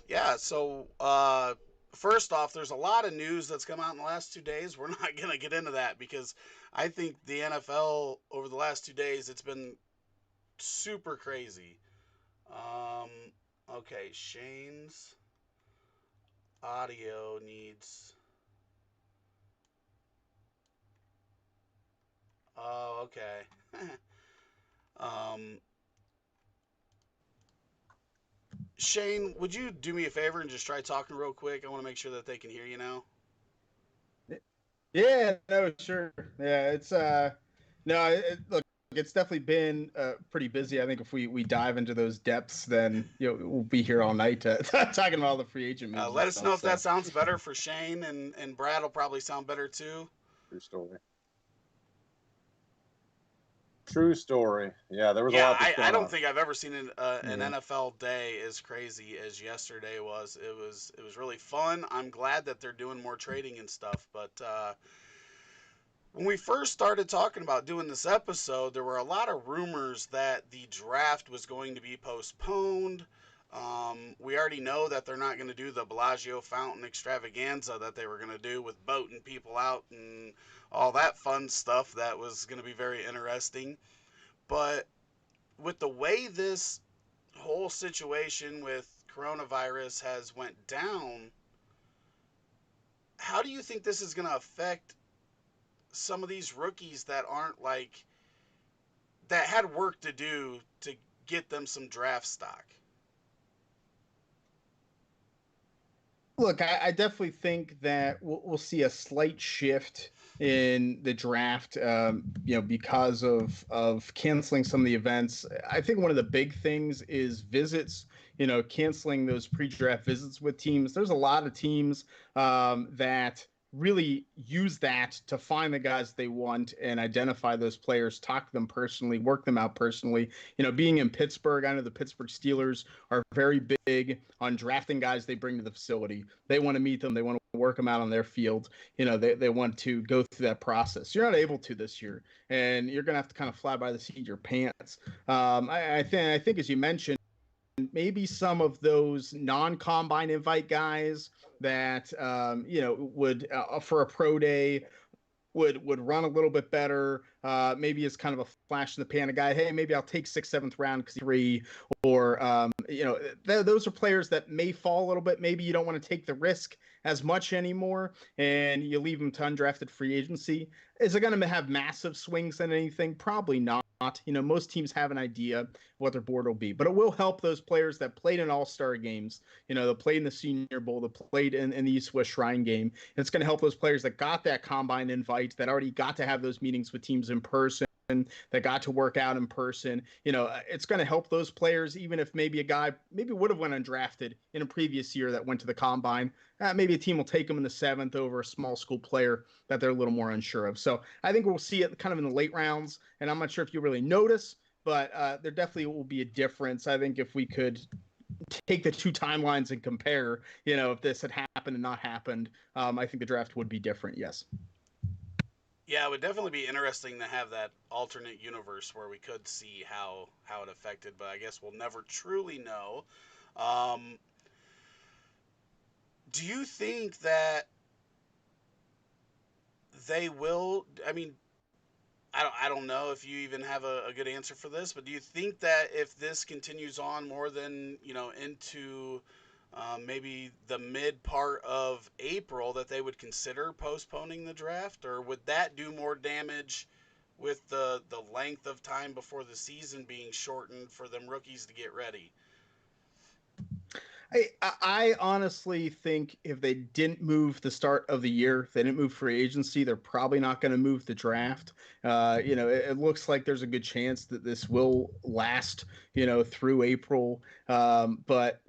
Yeah, so first off, there's a lot of news that's come out in the last 2 days. We're not going to get into that because I think the NFL over the last 2 days, it's been super crazy. Um, okay, Shane's audio needs. Oh, okay. um, Shane, would you do me a favor and just try talking real quick? I want to make sure that they can hear you now. Yeah, no, sure. Yeah, it's no, look, it's definitely been pretty busy. I think if we dive into those depths, then we'll be here all night talking about all the free agent moves and Let us know stuff. if that So sounds better for Shane, and Brad will probably sound better too. True story. True story. Yeah, there was a Yeah, lot that's I going don't on. think I've ever seen an yeah. NFL day as crazy as yesterday was. It was really fun. I'm glad that they're doing more trading and stuff. But when we first started talking about doing this episode, there were a lot of rumors that the draft was going to be postponed. We already know that they're not going to do the Bellagio Fountain extravaganza that they were going to do with boating people out and all that fun stuff that was going to be very interesting. But with the way this whole situation with coronavirus has went down, how do you think this is going to affect some of these rookies that aren't like that had work to do to get them some draft stock? Look, I definitely think that we'll see a slight shift in the draft, because of canceling some of the events. I think one of the big things is visits. Canceling those pre-draft visits with teams. There's a lot of teams that really use that to find the guys they want and identify those players, talk to them personally, work them out personally. Being in Pittsburgh, I know the Pittsburgh Steelers are very big on drafting guys they bring to the facility. They want to meet them. They want to work them out on their field. They want to go through that process. You're not able to this year, and you're going to have to kind of fly by the seat of your pants. I think, as you mentioned, maybe some of those non-combine invite guys that would for a pro day would run a little bit better. Maybe it's kind of a flash in the pan, a guy. Hey, maybe I'll take sixth, seventh round because three, or those are players that may fall a little bit. Maybe you don't want to take the risk as much anymore, and you leave them to undrafted free agency. Is it going to have massive swings in anything? Probably not. Most teams have an idea of what their board will be, but it will help those players that played in all-star games. That played in the Senior Bowl, that played in the East West Shrine Game. And it's going to help those players that got that combine invite, that already got to have those meetings with teams in person, that got to work out in person. It's going to help those players, even if maybe a guy maybe would have went undrafted in a previous year that went to the combine. Maybe a team will take him in the seventh over a small school player that they're a little more unsure of. So I think we'll see it kind of in the late rounds, and I'm not sure if you really notice, but there definitely will be a difference. I think if we could take the two timelines and compare, if this had happened and not happened, I think the draft would be different. Yes. Yeah, it would definitely be interesting to have that alternate universe where we could see how it affected, but I guess we'll never truly know. Um, do you think that they will? I mean, I don't know if you even have a good answer for this, but do you think that if this continues on more than into maybe the mid part of April, that they would consider postponing the draft, or would that do more damage with the length of time before the season being shortened for them rookies to get ready? I honestly think if they didn't move the start of the year, if they didn't move free agency, they're probably not going to move the draft. It looks like there's a good chance that this will last, through April. But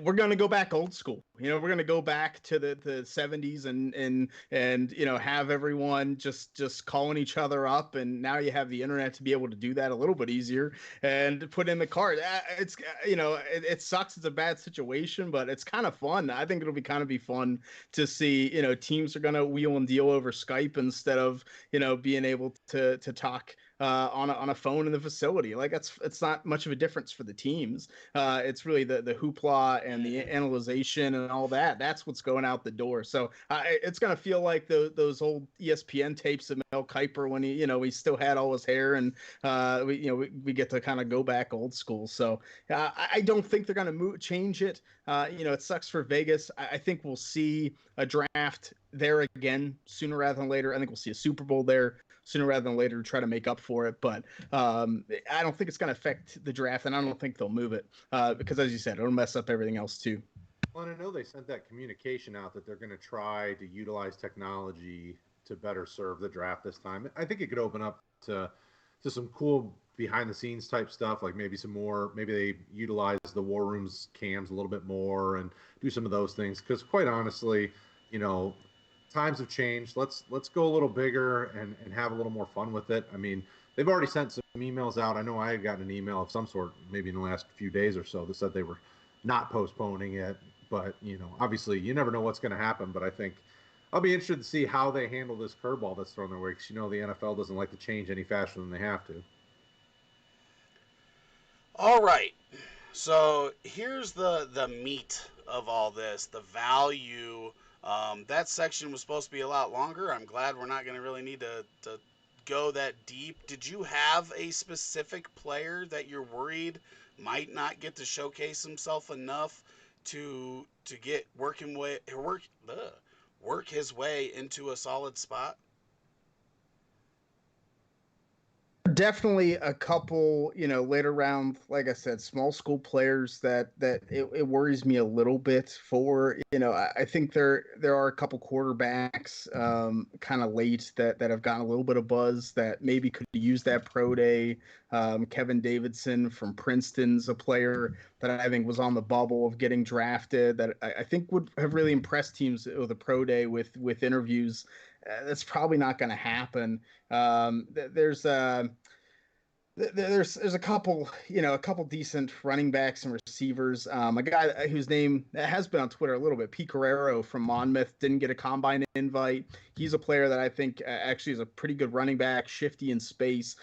we're going to go back old school. We're going to go back to the 70s and have everyone just calling each other up. And now you have the internet to be able to do that a little bit easier and put in the card. It's it sucks. It's a bad situation, but it's kind of fun. I think it'll be kind of be fun to see. Teams are going to wheel and deal over Skype instead of being able to talk on a phone in the facility. Like it's not much of a difference for the teams. It's really the hoopla and the analyzation and all that. That's what's going out the door. So it's gonna feel like those old ESPN tapes of Mel Kiper when he still had all his hair, and we get to kind of go back old school. So I don't think they're gonna change it. It sucks for Vegas. I think we'll see a draft there again sooner rather than later. I think we'll see a Super Bowl there sooner rather than later to try to make up for it. But I don't think it's going to affect the draft, and I don't think they'll move it because, as you said, it'll mess up everything else too. Well, and I know they sent that communication out that they're going to try to utilize technology to better serve the draft this time. I think it could open up to some cool behind the scenes type stuff, like maybe they utilize the war rooms cams a little bit more and do some of those things. Because quite honestly, times have changed. Let's go a little bigger and have a little more fun with it. I mean, they've already sent some emails out. I know I had gotten an email of some sort maybe in the last few days or so that said they were not postponing it. But, obviously you never know what's going to happen. But I think I'll be interested to see how they handle this curveball that's thrown their way, because the NFL doesn't like to change any faster than they have to. All right. So here's the meat of all this, the value. That section was supposed to be a lot longer. I'm glad we're not going to really need to go that deep. Did you have a specific player that you're worried might not get to showcase himself enough to get work his way into a solid spot? Definitely a couple, later round, like I said, small school players that it worries me a little bit for. I think there are a couple quarterbacks kind of late that have gotten a little bit of buzz that maybe could use that pro day. Kevin Davidson from Princeton's a player that I think was on the bubble of getting drafted that I think would have really impressed teams with a pro day with interviews. That's probably not going to happen. There's a couple, a couple decent running backs and receivers. A guy whose name has been on Twitter a little bit, Pete Carrero from Monmouth, didn't get a combine invite. He's a player that I think actually is a pretty good running back, shifty in space.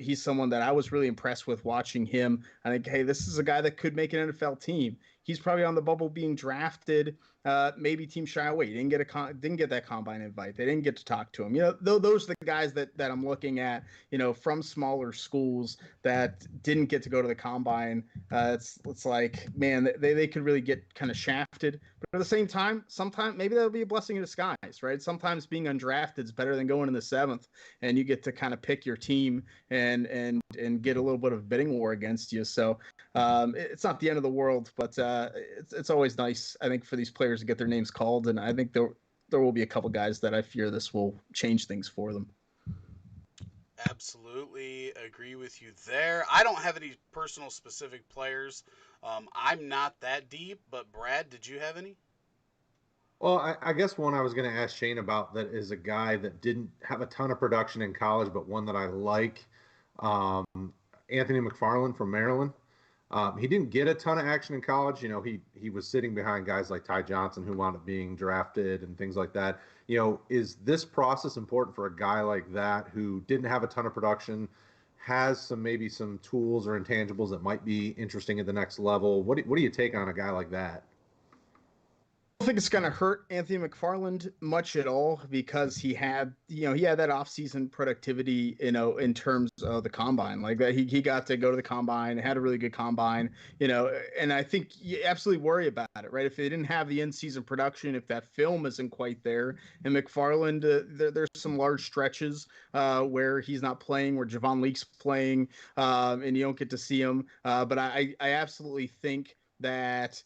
He's someone that I was really impressed with watching him. I think, hey, this is a guy that could make an NFL team. He's probably on the bubble being drafted. Maybe team shy away. Didn't get that combine invite. They didn't get to talk to him. Those are the guys that I'm looking at. From smaller schools that didn't get to go to the combine. It's like, man, they could really get kind of shafted. But at the same time, sometimes maybe that'll be a blessing in disguise, right? Sometimes being undrafted is better than going in the 7th, and you get to kind of pick your team and get a little bit of bidding war against you. So it's not the end of the world, but it's always nice, I think, for these players to get their names called, and I think there will be a couple guys that I fear this will change things for them. Absolutely agree with you there. I don't have any personal specific players. I'm not that deep, but Brad, did you have any? Well, I guess one I was going to ask Shane about that is a guy that didn't have a ton of production in college, but one that I like, Anthony McFarland from Maryland. He didn't get a ton of action in college. He was sitting behind guys like Ty Johnson who wound up being drafted and things like that. Is this process important for a guy like that who didn't have a ton of production, has maybe some tools or intangibles that might be interesting at the next level? What do you take on a guy like that? I don't think it's going to hurt Anthony McFarland much at all because he had that offseason productivity, in terms of the combine. Like that, he got to go to the combine, had a really good combine, and I think you absolutely worry about it, right? If they didn't have the in-season production, if that film isn't quite there, and McFarland, there's some large stretches where he's not playing, where Javon Leake's playing, and you don't get to see him. But I absolutely think that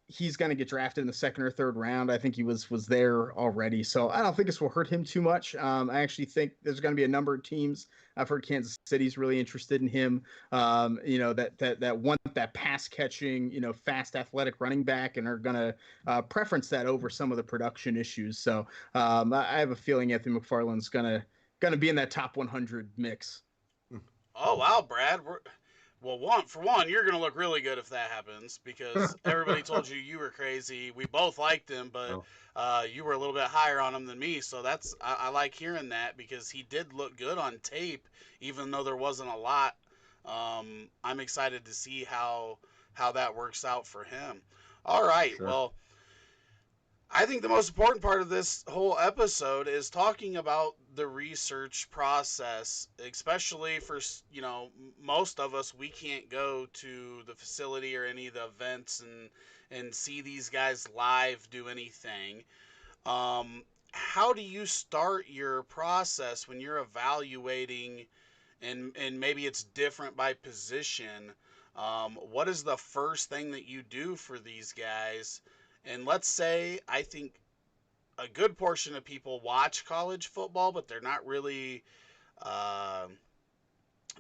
he's going to get drafted in the 2nd or 3rd round. I think he was there already. So I don't think this will hurt him too much. I actually think there's going to be a number of teams. I've heard Kansas City's really interested in him. That want that pass catching, fast athletic running back, and are going to preference that over some of the production issues. So I have a feeling Anthony McFarland's going to be in that top 100 mix. Oh, wow, Brad. Well, for one, you're going to look really good if that happens because everybody told you were crazy. We both liked him, but Oh. you were a little bit higher on him than me. So I like hearing that because he did look good on tape, even though there wasn't a lot. I'm excited to see how that works out for him. All right, Sure. well, I think the most important part of this whole episode is talking about the research process, especially for, most of us, we can't go to the facility or any of the events and see these guys live do anything. How do you start your process when you're evaluating and maybe it's different by position? What is the first thing that you do for these guys? And let's say I think a good portion of people watch college football, but uh,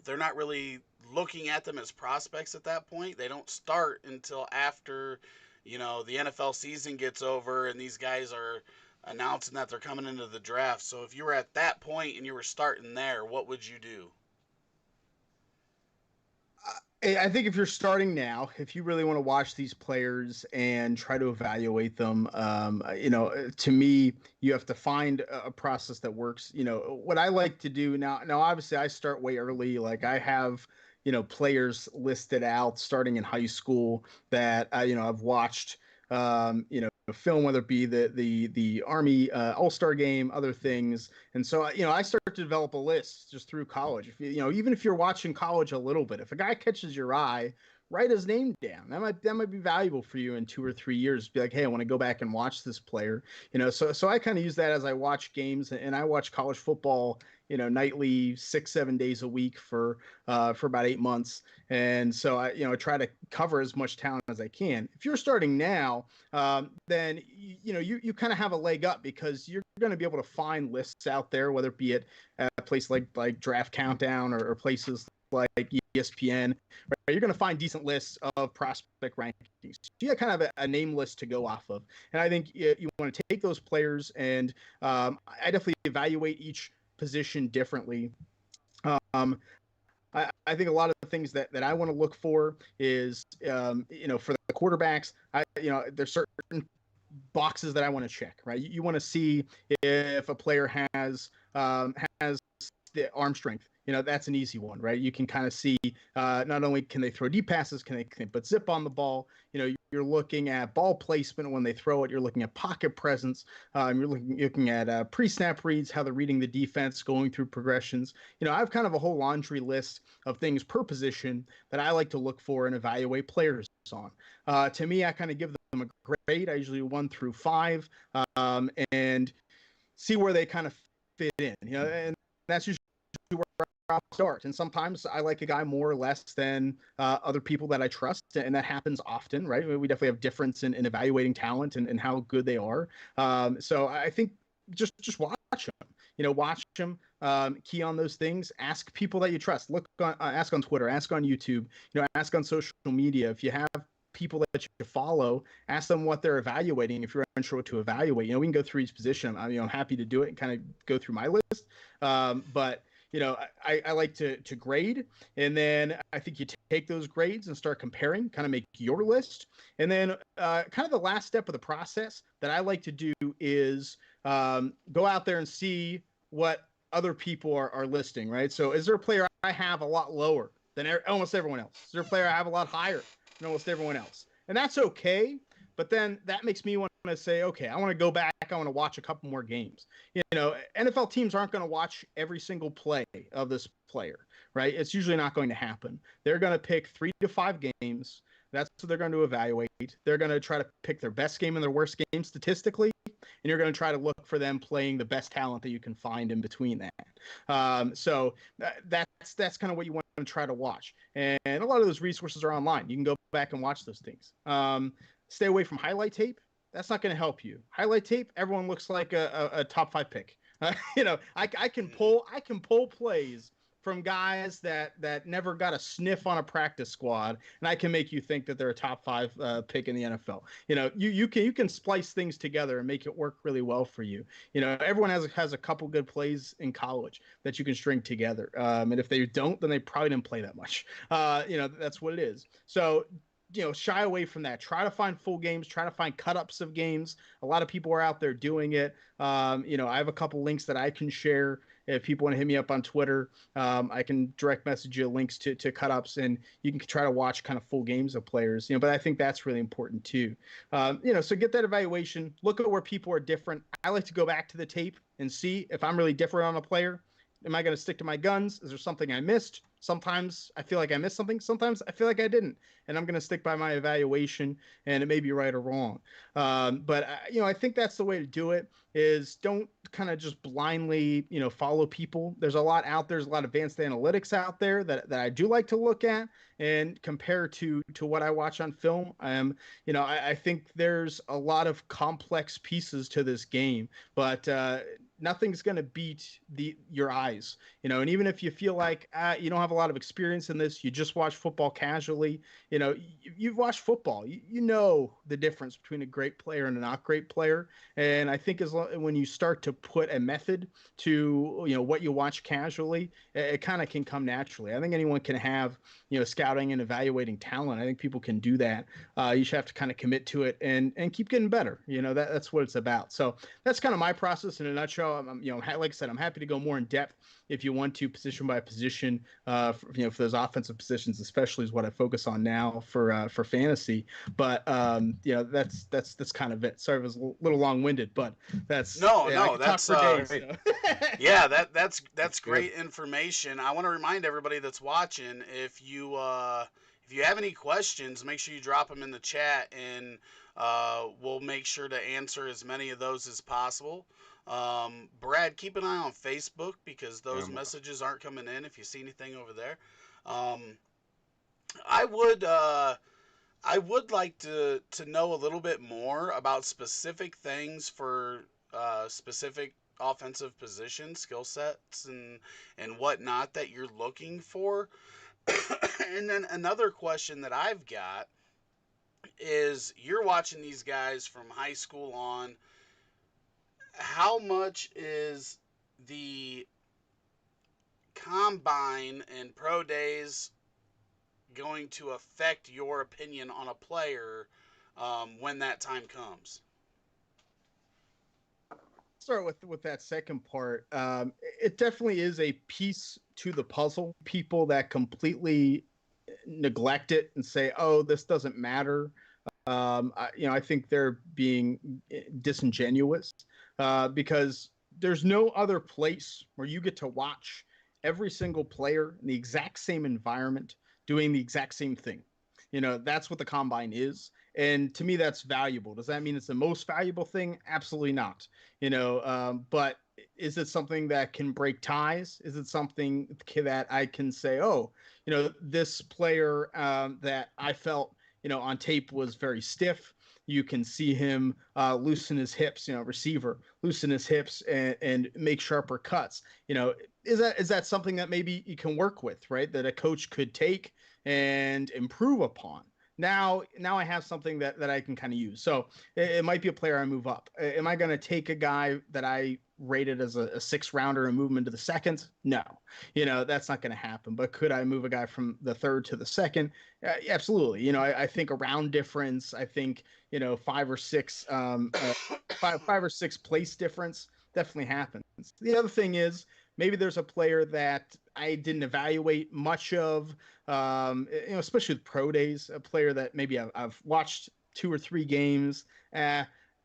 they're not really looking at them as prospects at that point. They don't start until after, the NFL season gets over and these guys are announcing that they're coming into the draft. So if you were at that point and you were starting there, what would you do? I think if you're starting now, if you really want to watch these players and try to evaluate them, to me, you have to find a process that works. What I like to do now, obviously, I start way early. Like I have, players listed out starting in high school that I've watched. Film, whether it be the Army All-Star game, other things. And so, I start to develop a list just through college. If even if you're watching college a little bit, if a guy catches your eye, write his name down. That might be valuable for you in 2 or 3 years. Be like, hey, I want to go back and watch this player. So I kind of use that as I watch games, and I watch college football, nightly, 6-7 days a week for about 8 months. And so I try to cover as much talent as I can. If you're starting now, then you kind of have a leg up because you're going to be able to find lists out there, whether it be at a place like Draft Countdown or places like ESPN. Right? You're going to find decent lists of prospect rankings. So you have kind of a name list to go off of, and I think you want to take those players and I definitely evaluate each position differently. Um, I think a lot of the things that I want to look for is, for the quarterbacks, there's certain boxes that I want to check, right? You want to see if a player has the arm strength. That's an easy one, right? You can kind of see not only can they throw deep passes, can they put zip on the ball. You're looking at ball placement when they throw it. You're looking at pocket presence. You're looking at pre-snap reads, how they're reading the defense, going through progressions. I have kind of a whole laundry list of things per position that I like to look for and evaluate players on. To me, I kind of give them a grade. I usually 1 through 5, and see where they kind of fit in. And that's usually where I'll start. And sometimes I like a guy more or less than other people that I trust, and that happens often, right? We definitely have difference in evaluating talent and how good they are. So I think just watch them. Watch them. Key on those things. Ask people that you trust. Ask on Twitter. Ask on YouTube. Ask on social media. If you have people that you follow, ask them what they're evaluating. If you're unsure what to evaluate, we can go through each position. I'm happy to do it and kind of go through my list. But I like to grade, and then I think you take those grades and start comparing, kind of make your list. And then kind of the last step of the process that I like to do is go out there and see what other people are listing, right? So is there a player I have a lot lower than almost everyone else? Is there a player I have a lot higher than almost everyone else? And that's okay. But then that makes me want to say, okay, I want to go back. I want to watch a couple more games. NFL teams aren't going to watch every single play of this player, right? It's usually not going to happen. They're going to pick 3 to 5 games. That's what they're going to evaluate. They're going to try to pick their best game and their worst game statistically, and you're going to try to look for them playing the best talent that you can find in between that. So that's kind of what you want to try to watch. And a lot of those resources are online. You can go back and watch those things. Stay away from highlight tape. That's not going to help you. Highlight tape, everyone looks like a top 5 pick. I can pull plays from guys that never got a sniff on a practice squad, and I can make you think that they're a top 5 pick in the NFL. You can splice things together and make it work really well for you. Everyone has a couple good plays in college that you can string together, and if they don't, then they probably didn't play that much. That's what it is. So shy away from that. Try to find full games. Try to find cut-ups of games. A lot of people are out there doing it. I have a couple links that I can share. If people want to hit me up on Twitter, I can direct message you links to cut-ups, and you can try to watch kind of full games of players. But I think that's really important too. So get that evaluation. Look at where people are different. I like to go back to the tape and see if I'm really different on a player. Am I going to stick to my guns? Is there something I missed? Sometimes I feel like I missed something. Sometimes I feel like I didn't. And I'm going to stick by my evaluation, and it may be right or wrong. But I think that's the way to do it, is don't kind of just blindly, follow people. There's a lot out there. There's a lot of advanced analytics out there that I do like to look at and compare to what I watch on film. I think there's a lot of complex pieces to this game, but nothing's going to beat your eyes, and even if you feel like you don't have a lot of experience in this, you just watch football casually, you've watched football, you know the difference between a great player and a not great player. And I think when you start to put a method to, what you watch casually, it kind of can come naturally. I think anyone can have, scouting and evaluating talent. I think people can do that. You just have to kind of commit to it and keep getting better. That's what it's about. So that's kind of my process in a nutshell. Like I said, I'm happy to go more in depth if you want to, position by position, for those offensive positions, especially, is what I focus on now for fantasy. But that's kind of it. Sorry, it was a little long-winded, but that's that's days, so. Yeah, that's great information. I want to remind everybody that's watching, if you have any questions, make sure you drop them in the chat, and we'll make sure to answer as many of those as possible. Brad, keep an eye on Facebook, because those messages aren't coming in if you see anything over there. I would like to know a little bit more about specific things for specific offensive position skill sets and whatnot that you're looking for. And then another question that I've got is, you're watching these guys from high school on. How much is the combine and pro days going to affect your opinion on a player when that time comes? Start with that second part. It definitely is a piece to the puzzle. People that completely neglect it and say, "Oh, this doesn't matter," I think they're being disingenuous, because there's no other place where you get to watch every single player in the exact same environment doing the exact same thing. That's what the combine is. And to me, that's valuable. Does that mean it's the most valuable thing? Absolutely not. But is it something that can break ties? Is it something that I can say, oh, this player that I felt, on tape was very stiff. You can see him loosen his hips, receiver, loosen his hips and make sharper cuts. Is that something that maybe you can work with, right? That a coach could take and improve upon. Now I have something that I can kind of use. So it might be a player I move up. Am I going to take a guy that I rated as a 6th rounder and move him into the 2nd? No, that's not going to happen. But could I move a guy from the 3rd to the 2nd? Absolutely. I think a round difference. I think 5 or 6 place difference definitely happens. The other thing is, maybe there's a player that I didn't evaluate much of, especially with pro days, a player that maybe I've watched 2 or 3 games.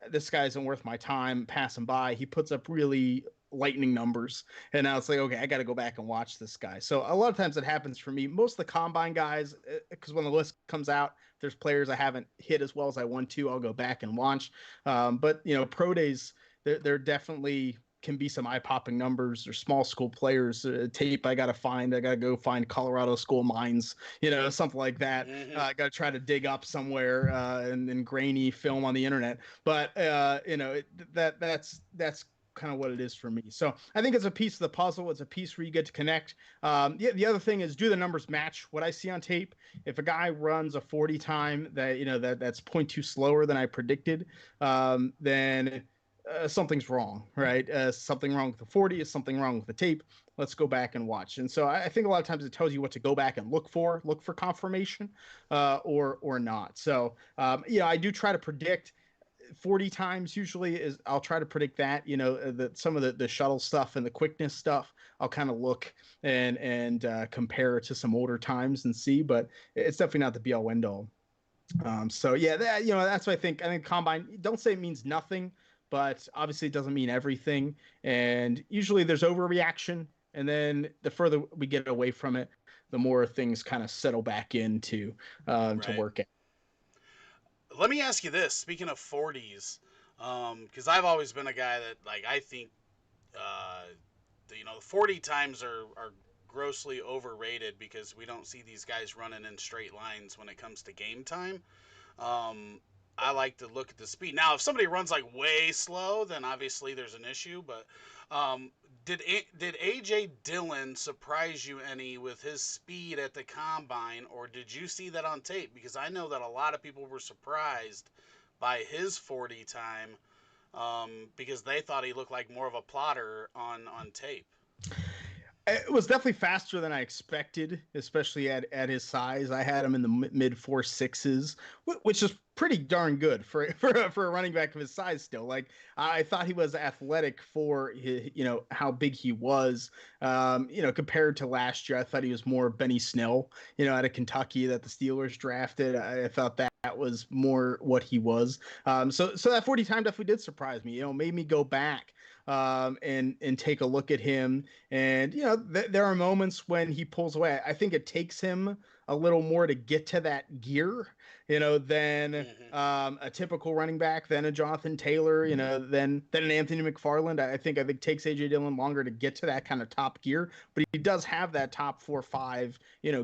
This guy isn't worth my time, pass him by. He puts up really lightning numbers. And now it's like, okay, I got to go back and watch this guy. So a lot of times it happens for me. Most of the combine guys, because when the list comes out, there's players I haven't hit as well as I want to, I'll go back and watch. But pro days, they're definitely can be some eye-popping numbers or small school players. Tape I gotta go find Colorado school mines, something like that. Mm-hmm. I gotta try to dig up somewhere and grainy film on the internet. But that's kind of what it is for me. So I think it's a piece of the puzzle. It's a piece where you get to connect. The other thing is, do the numbers match what I see on tape? If a guy runs a 40 time that's 0.2 slower than I predicted, then something's wrong, right? Something wrong with the 40 is something wrong with the tape. Let's go back and watch. And so I think a lot of times it tells you what to go back and look for confirmation, or not. So I do try to predict 40 times. Usually is I'll try to predict that, some of the shuttle stuff and the quickness stuff. I'll kind of look and compare it to some older times and see, but it's definitely not the be all end all. So yeah, that's what I think. I think combine, don't say it means nothing, but obviously it doesn't mean everything. And usually there's overreaction. And then the further we get away from it, the more things kind of settle back into to work out. Let me ask you this. Speaking of 40s, because I've always been a guy that, like, I think, the 40 times are grossly overrated because we don't see these guys running in straight lines when it comes to game time. I like to look at the speed. Now, if somebody runs like way slow, then obviously there's an issue. But did AJ Dillon surprise you any with his speed at the combine, or did you see that on tape? Because I know that a lot of people were surprised by his 40 time because they thought he looked like more of a plotter on tape. It was definitely faster than I expected, especially at his size. I had him in the mid 4.6s, which is pretty darn good for a running back of his size still. Like, I thought he was athletic for his, how big he was. Compared to last year, I thought he was more Benny Snell, out of Kentucky that the Steelers drafted. I thought that was more what he was. So that 40 time definitely did surprise me. Made me go back and take a look at him. And, there are moments when he pulls away. I think it takes him a little more to get to that gear, than a typical running back, than a Jonathan Taylor, than an Anthony McFarland. I think takes AJ Dillon longer to get to that kind of top gear, but he does have that top 4 or 5,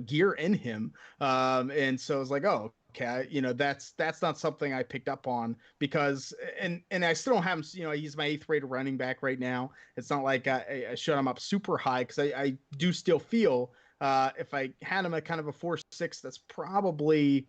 gear in him. And so it's like, oh, okay, that's not something I picked up on because, and I still don't have him, he's my 8th rated running back right now. It's not like I shut him up super high because I do still feel if I had him at kind of a 4.6, that's probably,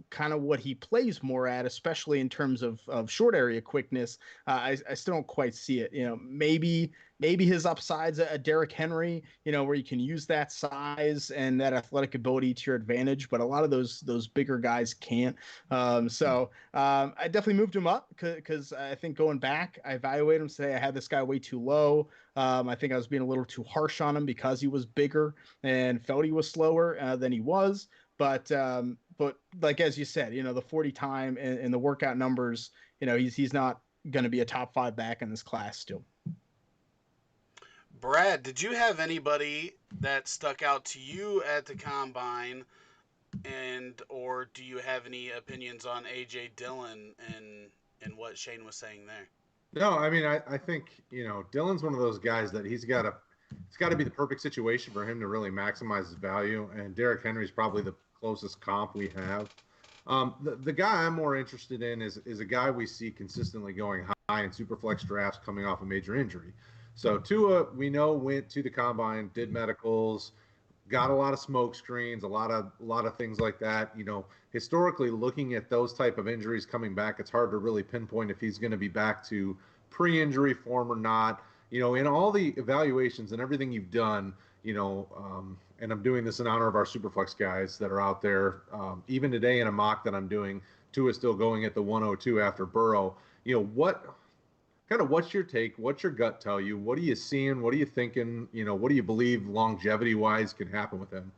kind of what he plays more at, especially in terms of short area quickness. I still don't quite see it. Maybe his upside's a Derrick Henry, where you can use that size and that athletic ability to your advantage, but a lot of those bigger guys can't. So I definitely moved him up because I think going back, I evaluated him, say I had this guy way too low. I think I was being a little too harsh on him because he was bigger and felt he was slower than he was. But like, as you said, the 40 time and the workout numbers, he's not going to be a top 5 back in this class still. Brad, did you have anybody that stuck out to you at the combine, or do you have any opinions on AJ Dillon and what Shane was saying there? No, I mean, I think, Dillon's one of those guys that it's got to be the perfect situation for him to really maximize his value. And Derrick Henry's probably the closest comp we have. The guy I'm more interested in is a guy we see consistently going high in superflex drafts coming off a major injury. So Tua, we know, went to the combine, did medicals, got a lot of smoke screens, a lot of things like that. Historically, looking at those type of injuries coming back, it's hard to really pinpoint if he's going to be back to pre-injury form or not. In all the evaluations and everything you've done, and I'm doing this in honor of our Superflex guys that are out there. Even today in a mock that I'm doing, Tua is still going at the 102 after Burrow. What's your take? What's your gut tell you? What are you seeing? What are you thinking? What do you believe longevity-wise can happen with him?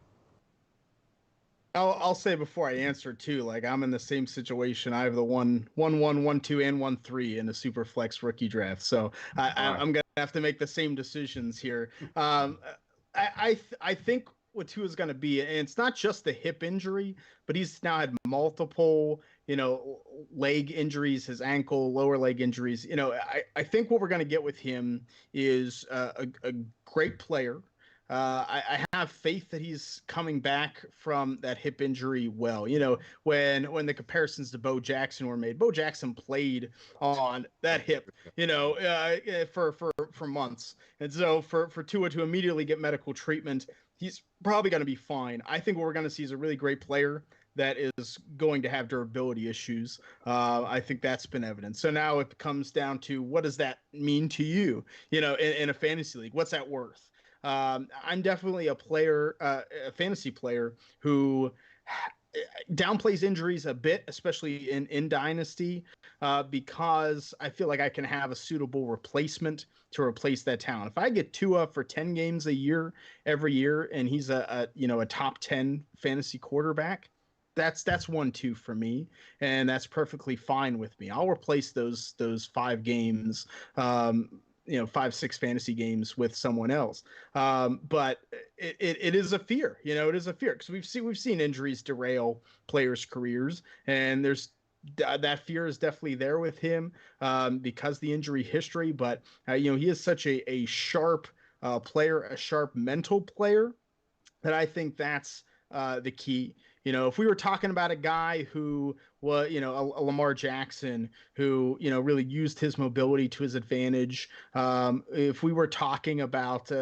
I'll say before I answer too, like, I'm in the same situation. I have the 1, 1, 1, 2, and 1, 3 in the Superflex rookie draft. So I'm gonna have to make the same decisions here. I think what Tua is going to be, and it's not just the hip injury, but he's now had multiple, leg injuries, his ankle, lower leg injuries. I think what we're going to get with him is a great player. I have faith that he's coming back from that hip injury well. You know, when the comparisons to Bo Jackson were made, Bo Jackson played on that hip, you know, for months. And so for Tua to immediately get medical treatment, he's probably going to be fine. I think what we're going to see is a really great player that is going to have durability issues. I think that's been evident. So now it comes down to, what does that mean to you? You know, in a fantasy league, what's that worth? I'm definitely a player, a fantasy player who downplays injuries a bit, especially in Dynasty, because I feel like I can have a suitable replacement to replace that talent. If I get Tua for 10 games a year every year, and he's a top 10 fantasy quarterback, that's 1-2 for me, and that's perfectly fine with me. I'll replace those 5 games, 5-6 fantasy games with someone else. But it is a fear, it is a fear, because we've seen injuries derail players' careers, and there's that fear is definitely there with him, because the injury history. But he is such a sharp player, a sharp mental player, that I think that's the key. If we were talking about a guy who was, a Lamar Jackson, who, really used his mobility to his advantage. If we were talking about,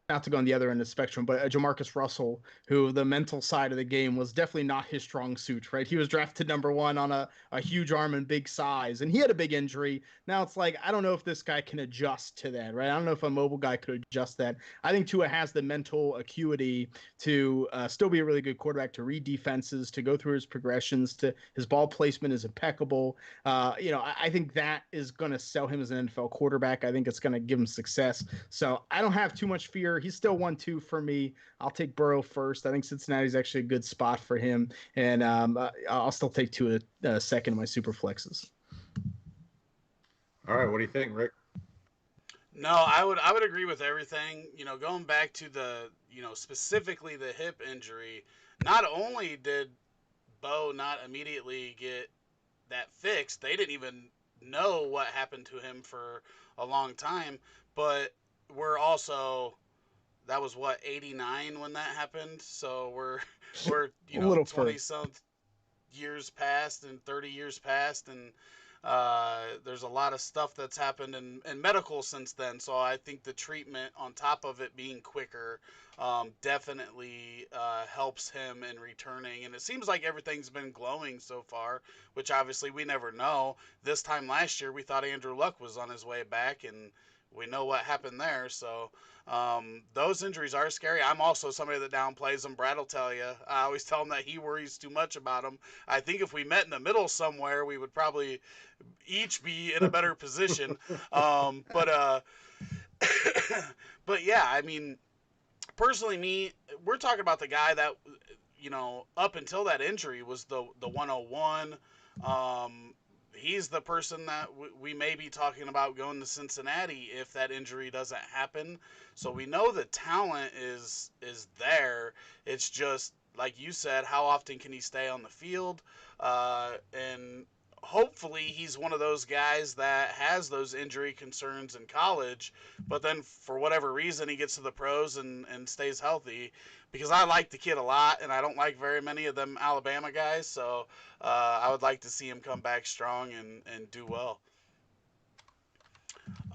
not to go on the other end of the spectrum, but Jamarcus Russell, who the mental side of the game was definitely not his strong suit, right? He was drafted number 1 on a huge arm and big size, and he had a big injury. Now it's like, I don't know if this guy can adjust to that, right? I don't know if a mobile guy could adjust that. I think Tua has the mental acuity to still be a really good quarterback, to read defenses, to go through his progressions, to his ball placement is impeccable. I think that is going to sell him as an NFL quarterback. I think it's going to give him success. So I don't have too much fear. He's still 1-2 for me. I'll take Burrow first. I think Cincinnati's actually a good spot for him, and I'll still take Tua second in my super flexes. All right, what do you think, Rick? No, I would agree with everything. Going back to the specifically the hip injury. Not only did Bo not immediately get that fixed, they didn't even know what happened to him for a long time. But we're also, that was what, 89 when that happened. So we're a little 20 some years past and 30 years past, and there's a lot of stuff that's happened in medical since then. So I think the treatment, on top of it being quicker, definitely helps him in returning. And it seems like everything's been glowing so far, which obviously we never know. This time last year, we thought Andrew Luck was on his way back, and we know what happened there. So those injuries are scary. I'm also somebody that downplays them. Brad will tell you. I always tell him that he worries too much about them. I think if we met in the middle somewhere, we would probably each be in a better position. But yeah, I mean, personally, we're talking about the guy that, up until that injury was the 101. He's the person that we may be talking about going to Cincinnati if that injury doesn't happen. So we know the talent is there. It's just, like you said, how often can he stay on the field? And hopefully he's one of those guys that has those injury concerns in college, but then for whatever reason he gets to the pros and stays healthy. Because I like the kid a lot, and I don't like very many of them Alabama guys, so I would like to see him come back strong and do well.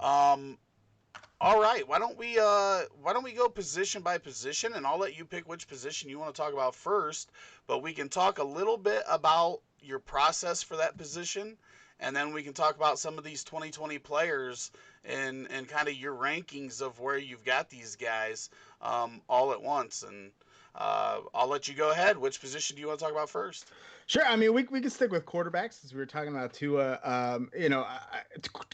All right, why don't we go position by position, and I'll let you pick which position you want to talk about first, but we can talk a little bit about your process for that position, and then we can talk about some of these 2020 players and kind of your rankings of where you've got these guys all at once. And I'll let you go ahead. Which position do you want to talk about first? Sure. I mean, we can stick with quarterbacks, since we were talking about Tua.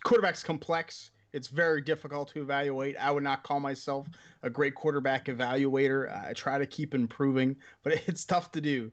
Quarterback's complex. It's very difficult to evaluate. I would not call myself a great quarterback evaluator. I try to keep improving, but it's tough to do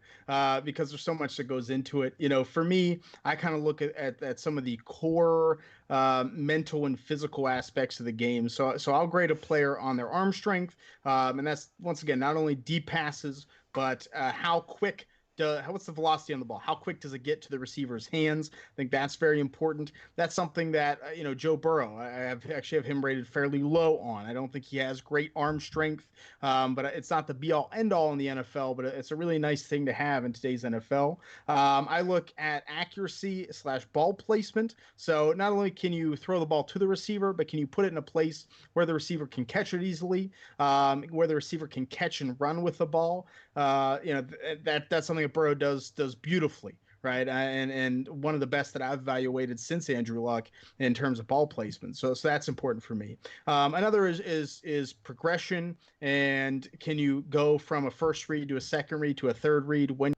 because there's so much that goes into it. For me, I kind of look at some of the core mental and physical aspects of the game. So I'll grade a player on their arm strength, and that's, once again, not only deep passes, but how quick what's the velocity on the ball? How quick does it get to the receiver's hands? I think that's very important. That's something that Joe Burrow, I actually have him rated fairly low on. I don't think he has great arm strength, but it's not the be all end all in the NFL. But it's a really nice thing to have in today's NFL. I look at accuracy / ball placement. So not only can you throw the ball to the receiver, but can you put it in a place where the receiver can catch it easily, where the receiver can catch and run with the ball. That's something that Burrow does beautifully. Right. And one of the best that I've evaluated since Andrew Luck in terms of ball placement. So that's important for me. Another is progression. And can you go from a first read to a second read to a third read? When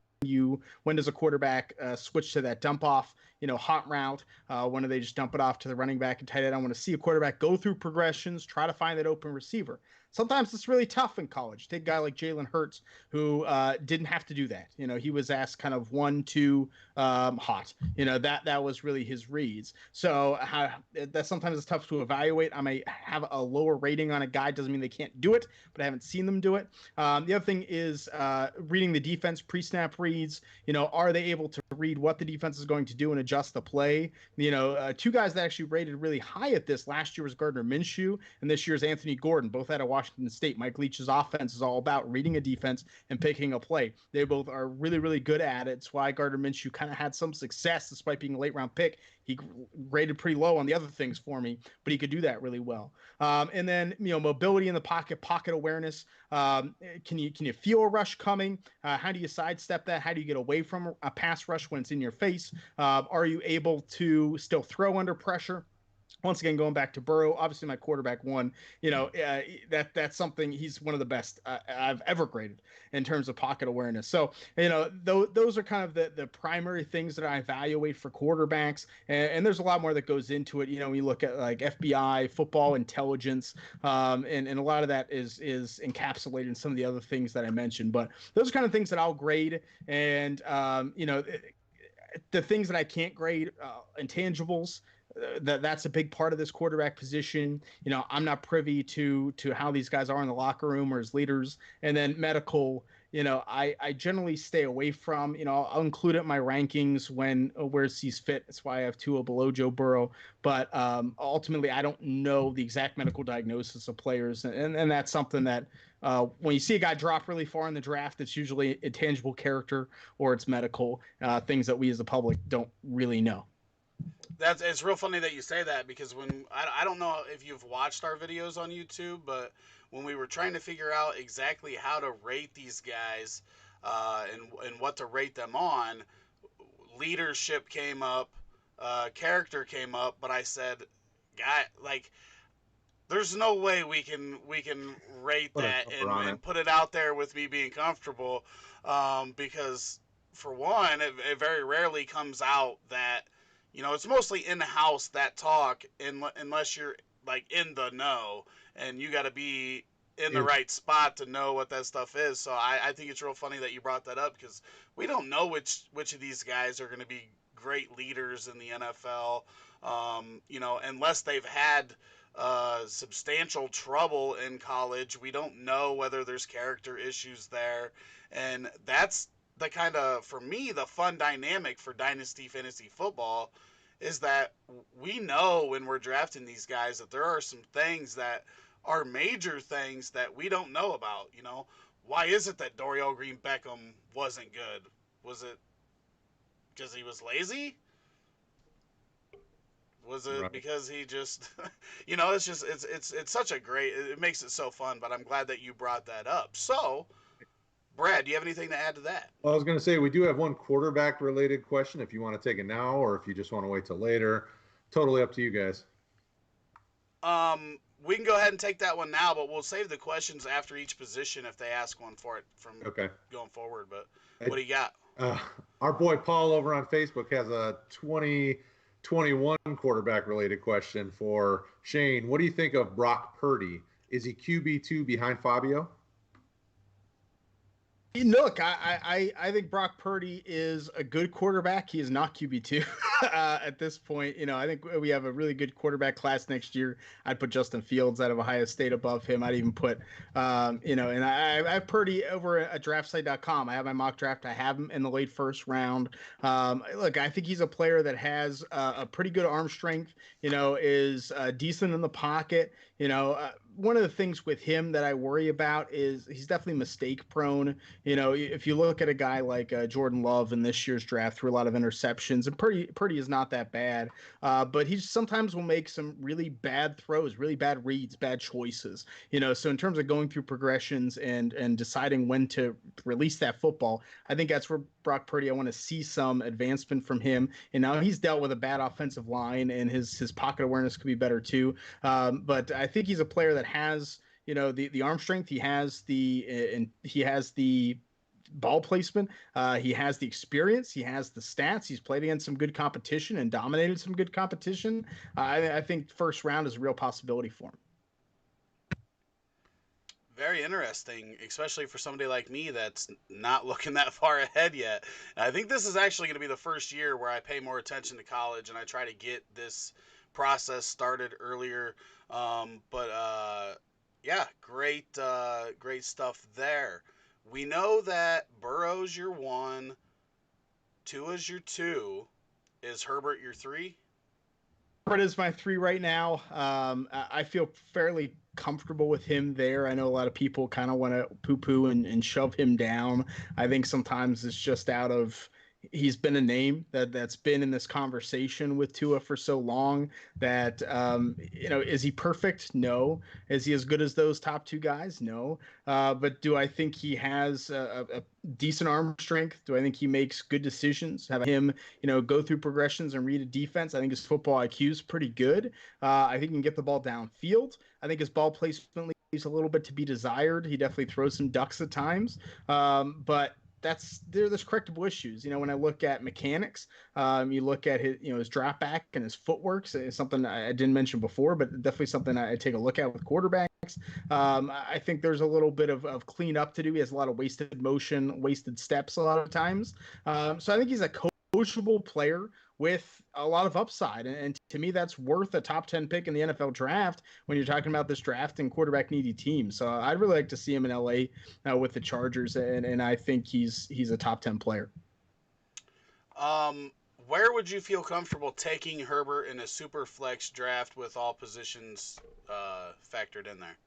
does a quarterback switch to that dump off, hot route? When do they just dump it off to the running back and tight end? I want to see a quarterback go through progressions, try to find that open receiver. Sometimes it's really tough in college. Take a guy like Jalen Hurts, who didn't have to do that. He was asked kind of 1-2 hot. That was really his reads. So that sometimes it's tough to evaluate. I may have a lower rating on a guy. Doesn't mean they can't do it, but I haven't seen them do it. The other thing is reading the defense, pre-snap reads. Are they able to read what the defense is going to do and adjust the play? Two guys that actually rated really high at this last year was Gardner Minshew, and this year's Anthony Gordon, both out of Washington State. Mike Leach's offense is all about reading a defense and picking a play. They both are really, really good at it. It's why Gardner Minshew kind of had some success despite being a late round pick. He rated pretty low on the other things for me, but he could do that really well. And then, mobility in the pocket awareness. Can you feel a rush coming? How do you sidestep that? How do you get away from a pass rush when it's in your face? Are you able to still throw under pressure? Once again, going back to Burrow, obviously my quarterback one, that's something. He's one of the best I've ever graded in terms of pocket awareness. So, those are kind of the primary things that I evaluate for quarterbacks. And there's a lot more that goes into it. We look at like FBI, football intelligence, and a lot of that is encapsulated in some of the other things that I mentioned. But those are kind of things that I'll grade. And, the things that I can't grade, intangibles, that's a big part of this quarterback position. I'm not privy to how these guys are in the locker room or as leaders. And then medical, I generally stay away from. I'll include it in my rankings where it sees fit. That's why I have Tua below Joe Burrow. But ultimately, I don't know the exact medical diagnosis of players, and that's something that when you see a guy drop really far in the draft, it's usually intangible character or it's medical things that we as the public don't really know. It's real funny that you say that, because when I don't know if you've watched our videos on YouTube, but when we were trying to figure out exactly how to rate these guys and what to rate them on, leadership came up, character came up, but I said, there's no way we can rate that and put it out there with me being comfortable, because for one, it very rarely comes out that. It's mostly in the house that talk, unless you're like in the know, and you got to be in the right spot to know what that stuff is. So I think it's real funny that you brought that up, because we don't know which of these guys are going to be great leaders in the NFL. Unless they've had substantial trouble in college, we don't know whether there's character issues there, and that's the kind of, for me, the fun dynamic for Dynasty Fantasy Football is that we know when we're drafting these guys that there are some things that are major things that we don't know about. Why is it that Dorial Green Beckham wasn't good? Was it because he was lazy? Was it because he just, it's such a great, it makes it so fun, but I'm glad that you brought that up. So, Brad, do you have anything to add to that? Well, I was going to say, we do have one quarterback-related question if you want to take it now or if you just want to wait till later. Totally up to you guys. We can go ahead and take that one now, but we'll save the questions after each position if they ask one for it from going forward. But what do you got? Our boy Paul over on Facebook has a 2021 quarterback-related question for Shane. What do you think of Brock Purdy? Is he QB2 behind Fabio? Look, I think Brock Purdy is a good quarterback. He is not QB2 at this point. I think we have a really good quarterback class next year. I'd put Justin Fields out of Ohio State above him. I'd even put, and I have Purdy over at draftsite.com. I have my mock draft. I have him in the late first round. Look, I think he's a player that has a pretty good arm strength, is decent in the pocket. One of the things with him that I worry about is he's definitely mistake prone. If you look at a guy like Jordan Love in this year's draft, threw a lot of interceptions, and Purdy is not that bad, but he sometimes will make some really bad throws, really bad reads, bad choices. So in terms of going through progressions and deciding when to release that football, I think that's where Brock Purdy, I want to see some advancement from him. And now he's dealt with a bad offensive line, and his pocket awareness could be better too. But I think he's a player that has the arm strength. He has the ball placement. He has the experience. He has the stats. He's played against some good competition and dominated some good competition. I think first round is a real possibility for him. Very interesting, especially for somebody like me that's not looking that far ahead yet. And I think this is actually going to be the first year where I pay more attention to college and I try to get this process started earlier. Yeah, great stuff there. We know that Burrow's your 1, Tua's your 2. Is Herbert your 3? Herbert is my 3 right now. I feel fairly comfortable with him there. I know a lot of people kind of want to poo-poo and shove him down. I think sometimes it's just out of he's been a name that's been in this conversation with Tua for so long that is he perfect? No. Is he as good as those top 2 guys? No. But do I think he has a decent arm strength? Do I think he makes good decisions? Have him go through progressions and read a defense? I think his football IQ is pretty good. I think he can get the ball downfield. I think his ball placement leaves a little bit to be desired. He definitely throws some ducks at times, but there's correctable issues. When I look at mechanics, you look at his drop back and his footwork. So it's something I didn't mention before, but definitely something I take a look at with quarterbacks. I think there's a little bit of cleanup to do. He has a lot of wasted motion, wasted steps a lot of times. So I think he's a coachable player with a lot of upside. And to me, that's worth a top 10 pick in the NFL draft when you're talking about this draft and quarterback needy team. So I'd really like to see him in LA with the Chargers. And I think he's a top 10 player. Where would you feel comfortable taking Herbert in a super flex draft with all positions factored in there?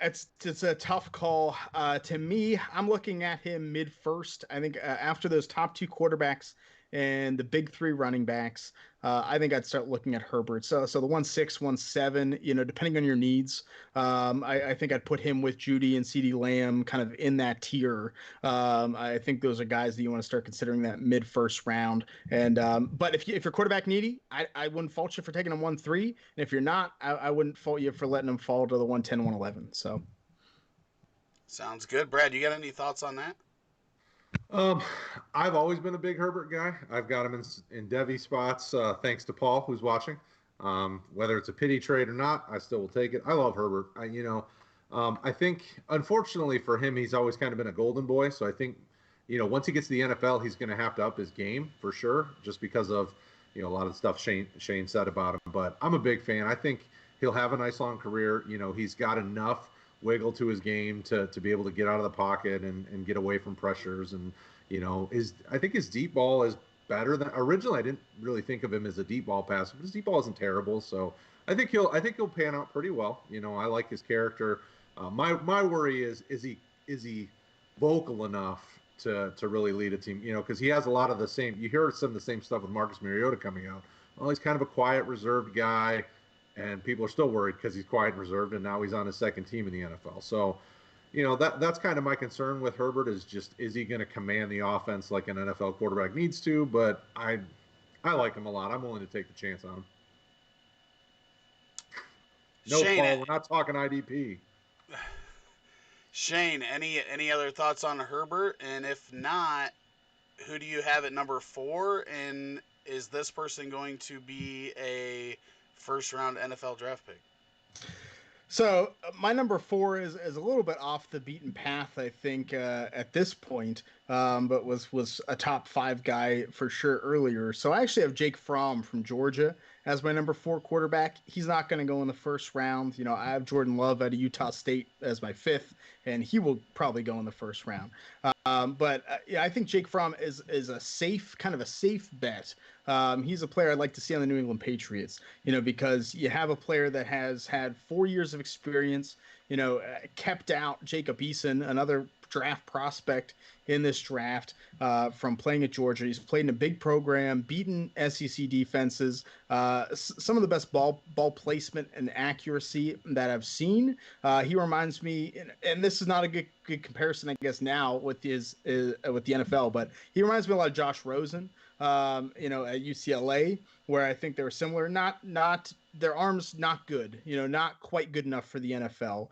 It's a tough call. To me, I'm looking at him mid first. I think after those top 2 quarterbacks and the big 3 running backs, I think I'd start looking at Herbert. So the 1.6, 1.7, depending on your needs, I think I'd put him with Judy and CeeDee Lamb kind of in that tier. I think those are guys that you want to start considering that mid first round. And but if you're quarterback needy, I wouldn't fault you for taking him 1.3. And if you're not, I wouldn't fault you for letting him fall to the 1.10, 1.11. So sounds good. Brad, you got any thoughts on that? I've always been a big Herbert guy. I've got him in Devy spots, thanks to Paul, who's watching. Whether it's a pity trade or not, I still will take it. I love Herbert. I think, unfortunately for him, he's always kind of been a golden boy. So I think, once he gets to the NFL, he's going to have to up his game for sure, just because of, a lot of the stuff Shane said about him. But I'm a big fan. I think he'll have a nice long career. He's got enough wiggle to his game to be able to get out of the pocket and get away from pressures. And, I think his deep ball is better than originally. I didn't really think of him as a deep ball passer, but his deep ball isn't terrible. So I think he'll pan out pretty well. I like his character. My worry is he vocal enough to really lead a team, because he has a lot of the same, you hear some of the same stuff with Marcus Mariota coming out. Well, he's kind of a quiet, reserved guy, and people are still worried because he's quiet and reserved, and now he's on his second team in the NFL. So, that's kind of my concern with Herbert is he going to command the offense like an NFL quarterback needs to? But I like him a lot. I'm willing to take the chance on him. No, Shane, Paul, we're not talking IDP. Shane, any other thoughts on Herbert? And if not, who do you have at number 4? And is this person going to be a first-round NFL draft pick? So my number 4 is a little bit off the beaten path, I think, at this point, but was a top 5 guy for sure earlier. So I actually have Jake Fromm from Georgia as my number 4 quarterback. He's not going to go in the first round. You know, I have Jordan Love out of Utah State as my 5th, and he will probably go in the first round. But yeah, I think Jake Fromm is a safe, kind of a safe bet. He's a player I'd like to see on the New England Patriots, you know, because you have a player that has had 4 years of experience, you know, kept out Jacob Eason, another draft prospect in this draft from playing at Georgia. He's played in a big program, beaten SEC defenses, some of the best ball placement and accuracy that I've seen. He reminds me, and this is not a good comparison, I guess, now with his with the NFL, but he reminds me a lot of Josh Rosen, you know, at UCLA, where I think they were similar. Not their arms not good, you know, not quite good enough for the NFL.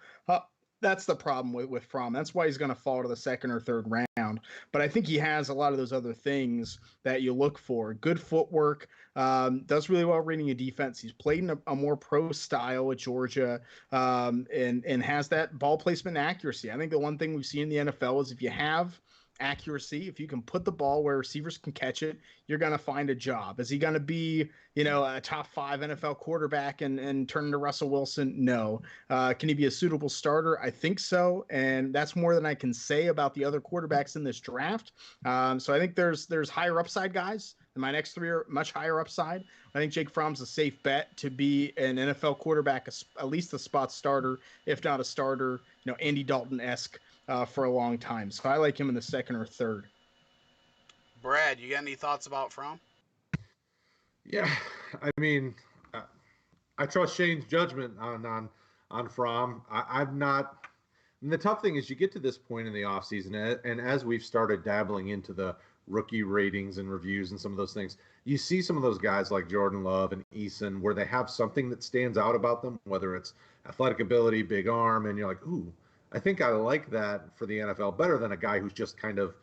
That's the problem with Fromm. That's why he's going to fall to the second or third round. But I think he has a lot of those other things that you look for. Good footwork, does really well reading a defense. He's played in a more pro style at Georgia, and has that ball placement and accuracy. I think the one thing we've seen in the NFL is if you have accuracy, if you can put the ball where receivers can catch it, you're going to find a job. Is he going to be, you know, a top 5 NFL quarterback and turn into Russell Wilson? No. Can he be a suitable starter? I think so. And that's more than I can say about the other quarterbacks in this draft. So I think there's higher upside guys. And my next 3 are much higher upside. I think Jake Fromm's a safe bet to be an NFL quarterback, at least a spot starter, if not a starter, you know, Andy Dalton-esque for a long time. So I like him in the second or third. Brad, you got any thoughts about Fromm? Yeah, I mean, I trust Shane's judgment on Fromm. I'm not. And the tough thing is, you get to this point in the offseason, and as we've started dabbling into the rookie ratings and reviews and some of those things, you see some of those guys like Jordan Love and Eason where they have something that stands out about them, whether it's athletic ability, big arm, and you're like, ooh, I think I like that for the NFL better than a guy who's just kind of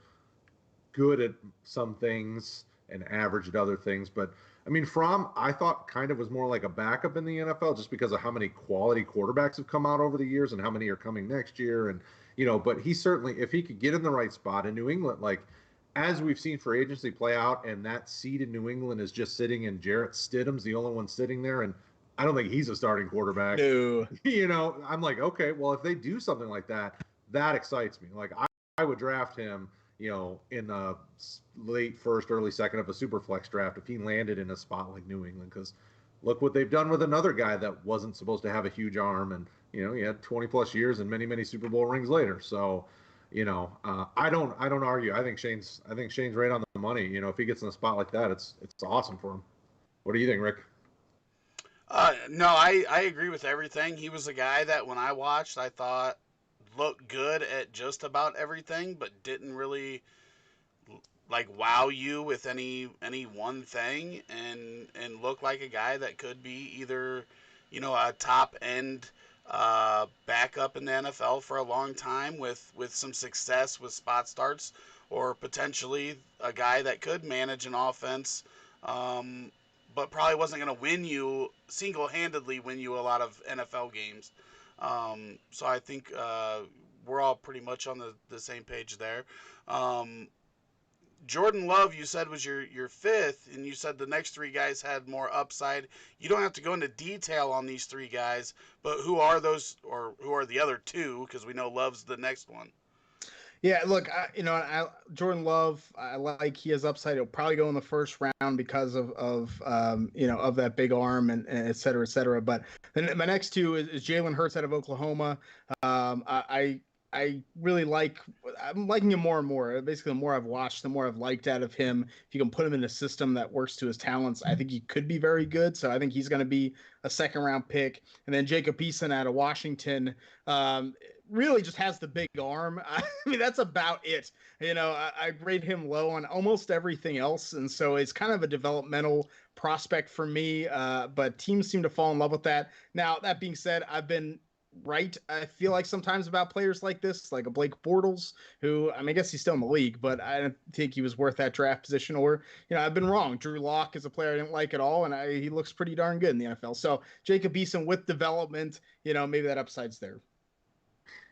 good at some things and average at other things. But I mean, Fromm, I thought kind of was more like a backup in the NFL just because of how many quality quarterbacks have come out over the years and how many are coming next year. And, you know, but he certainly, if he could get in the right spot in New England, like as we've seen free agency play out, and that seat in New England is just sitting and Jarrett Stidham's the only one sitting there. And I don't think he's a starting quarterback. No. You know, I'm like, okay, well, if they do something like that, that excites me. Like I would draft him, you know, in the late first, early second of a super flex draft if he landed in a spot like New England, because look what they've done with another guy that wasn't supposed to have a huge arm, and you know, he had 20 plus years and many Super Bowl rings later. So, you know, I don't argue. I think Shane's right on the money. You know, if he gets in a spot like that, it's awesome for him. What do you think, Rick? No, I agree with everything. He was a guy that when I watched, I thought looked good at just about everything, but didn't really like wow you with any one thing, and look like a guy that could be either, you know, a top end backup in the NFL for a long time with some success with spot starts, or potentially a guy that could manage an offense, but probably wasn't going to win you single-handedly win you a lot of NFL games. So I think we're all pretty much on the same page there. Jordan Love, you said, was your 5th, and you said the next 3 guys had more upside. You don't have to go into detail on these 3 guys, but who are those, or who are the other 2? Because we know Love's the next one. Yeah, look, Jordan Love, I like, he has upside. He'll probably go in the first round because of you know, of that big arm and et cetera, et cetera. But then my next 2 is Jalen Hurts out of Oklahoma. I really I'm liking him more and more. Basically, the more I've watched, the more I've liked out of him. If you can put him in a system that works to his talents, I think he could be very good. So I think he's going to be a second round pick. And then Jacob Eason out of Washington, really just has the big arm. I mean, that's about it. You know, I grade him low on almost everything else. And so it's kind of a developmental prospect for me. But teams seem to fall in love with that. Now, that being said, I've been right, I feel like sometimes about players like this, like a Blake Bortles, who, I mean, I guess he's still in the league, but I don't think he was worth that draft position. Or, I've been wrong. Drew Lock is a player I didn't like at all, and he looks pretty darn good in the NFL. So Jacob Eason with development, maybe that upside's there.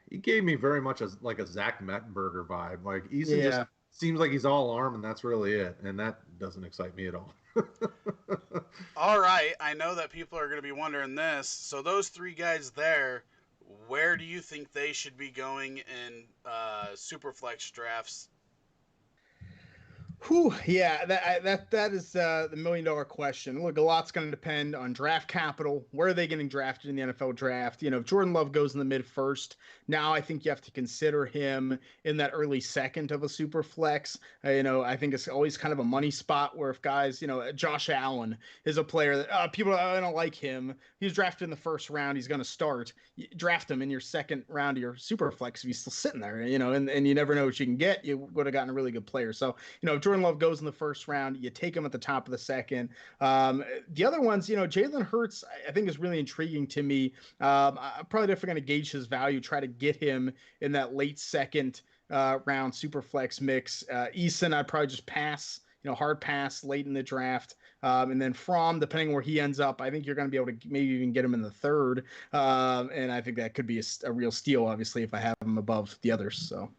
He gave me very much like a Zach Mettenberger vibe. Like Eason just Yeah. seems like he's all arm, and that's really it. And that doesn't excite me at all. All right, I know that people are going to be wondering this. So those three guys there, where do you think they should be going in Superflex drafts? Whew, yeah, that is the $1 million question. Look, a lot's going to depend on draft capital. Where are they getting drafted in the NFL draft? If Jordan Love goes in the mid first, now I think you have to consider him in that early second of a super flex. I think it's always kind of a money spot where if guys, Josh Allen is a player that people I don't like him. He's drafted in the first round. He's going to start. You draft him in your second round of your super flex if he's still sitting there. And you never know what you can get. You would have gotten a really good player. So if Jordan Love goes in the first round, you take him at the top of the second. The other ones, Jalen Hurts, I think is really intriguing to me. I'm probably definitely going to gauge his value, try to get him in that late second round super flex mix. Eason, I'd probably just pass, hard pass late in the draft. And then Fromm, depending where he ends up, I think you're going to be able to maybe even get him in the third. And I think that could be a real steal, obviously, if I have him above the others. So.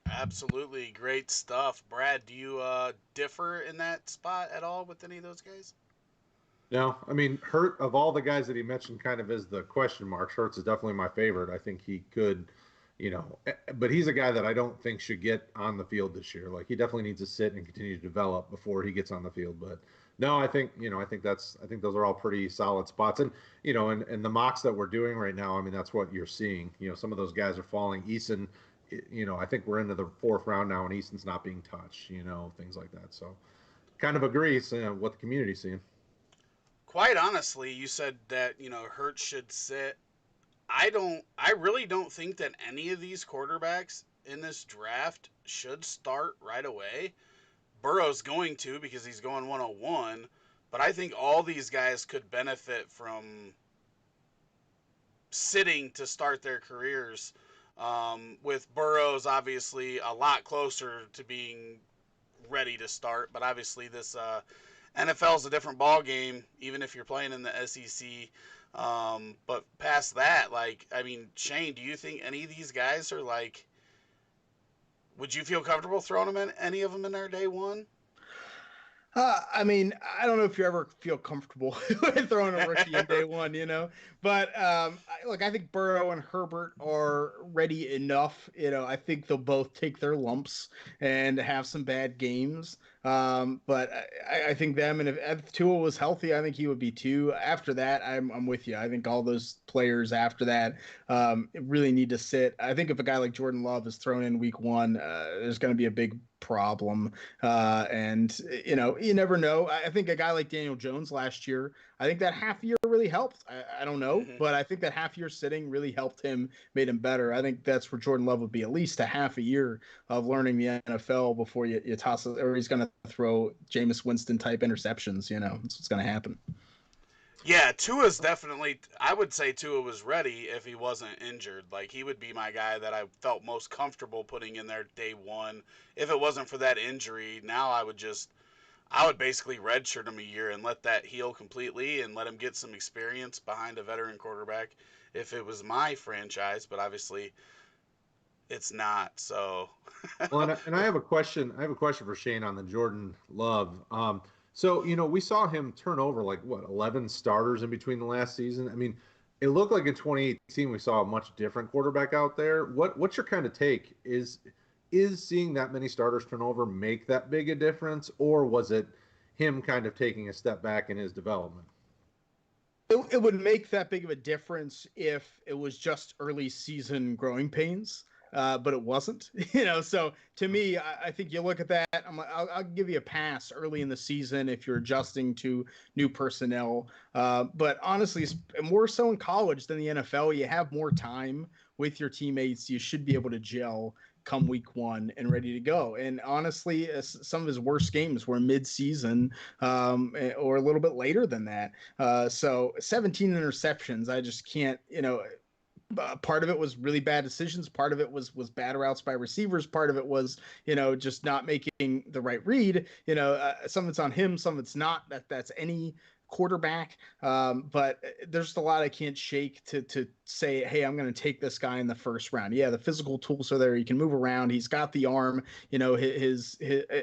Absolutely great stuff. Brad, do you differ in that spot at all with any of those guys? No, I mean, Hurt, of all the guys that he mentioned kind of as the question marks, Hurts is definitely my favorite. I think he could, but he's a guy that I don't think should get on the field this year. Like, he definitely needs to sit and continue to develop before he gets on the field. But no, I think those are all pretty solid spots. And, and the mocks that we're doing right now, I mean, that's what you're seeing. Some of those guys are falling. Eason, I think we're into the fourth round now, and Easton's not being touched, things like that. So kind of agrees what the community's seeing. Quite honestly, you said that, Hurts should sit. I really don't think that any of these quarterbacks in this draft should start right away. Burrow's going to because he's going 101, but I think all these guys could benefit from sitting to start their careers. With Burrow's obviously a lot closer to being ready to start, but obviously this NFL is a different ball game, even if you're playing in the SEC. But past that, Shane, do you think any of these guys are would you feel comfortable throwing them in any of them in their day one? I mean, I don't know if you ever feel comfortable with throwing a rookie in day one, but I think Burrow and Herbert are ready enough. I think they'll both take their lumps and have some bad games. But I think them, and if Tua was healthy, I think he would be too. After that, I'm with you. I think all those players after that really need to sit. I think if a guy like Jordan Love is thrown in week one, there's going to be a big problem. And you never know. I think a guy like Daniel Jones last year, I think that half year really helped. I don't know, but I think that half year sitting really helped him, made him better. I think that's where Jordan Love would be, at least a half a year of learning the NFL before you toss it, or he's going to throw Jameis Winston type interceptions. That's what's going to happen. Yeah, Tua's definitely, I would say Tua was ready if he wasn't injured. He would be my guy that I felt most comfortable putting in there day one. If it wasn't for that injury, now I would basically redshirt him a year and let that heal completely and let him get some experience behind a veteran quarterback if it was my franchise, but obviously it's not. So well, and I have a question. I have a question for Shane on the Jordan Love. So, we saw him turn over 11 starters in between the last season. I mean, it looked like in 2018 we saw a much different quarterback out there. What's your kind of take? Is seeing that many starters turn over make that big a difference, or was it him kind of taking a step back in his development? It would make that big of a difference if it was just early season growing pains. But it wasn't, so to me, I think you look at that, I'll give you a pass early in the season if you're adjusting to new personnel. But honestly, more so in college than the NFL, you have more time with your teammates. You should be able to gel come week one and ready to go. And honestly, some of his worst games were mid-season or a little bit later than that. So 17 interceptions, I just can't, Part of it was really bad decisions. Part of it was bad routes by receivers. Part of it was, just not making the right read. Some of it's on him, some of it's not. That's any quarterback. But there's just a lot I can't shake to say, hey, I'm going to take this guy in the first round. Yeah, the physical tools are there. He can move around. He's got the arm. His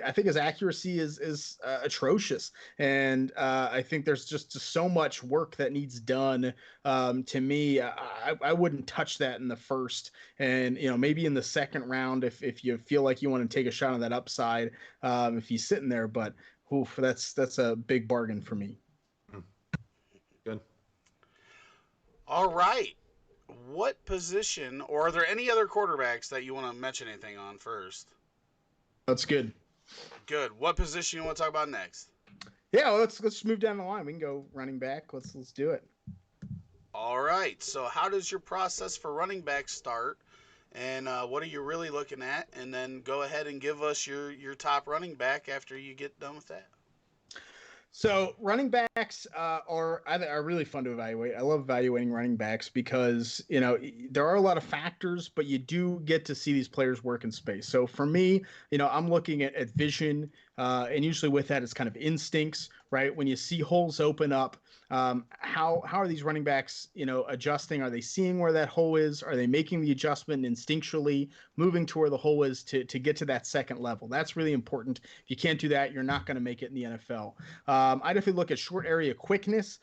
I think his accuracy is atrocious, and I think there's just so much work that needs done. To me, I wouldn't touch that in the first, and maybe in the second round if you feel like you want to take a shot on that upside, if he's sitting there. But oof, that's a big bargain for me. Good. All right. What position, or are there any other quarterbacks that you want to mention anything on first? That's good. Good. What position you want to talk about next? Yeah, well, let's move down the line. We can go running back. Let's do it. All right. So, how does your process for running back start, and what are you really looking at? And then go ahead and give us your top running back after you get done with that. So running backs are really fun to evaluate. I love evaluating running backs because there are a lot of factors, but you do get to see these players work in space. So for me, I'm looking at vision, and usually with that, it's kind of instincts, right? When you see holes open up, how are these running backs, adjusting? Are they seeing where that hole is? Are they making the adjustment instinctually, moving to where the hole is to get to that second level? That's really important. If you can't do that, you're not going to make it in the NFL. I definitely look at short area quickness.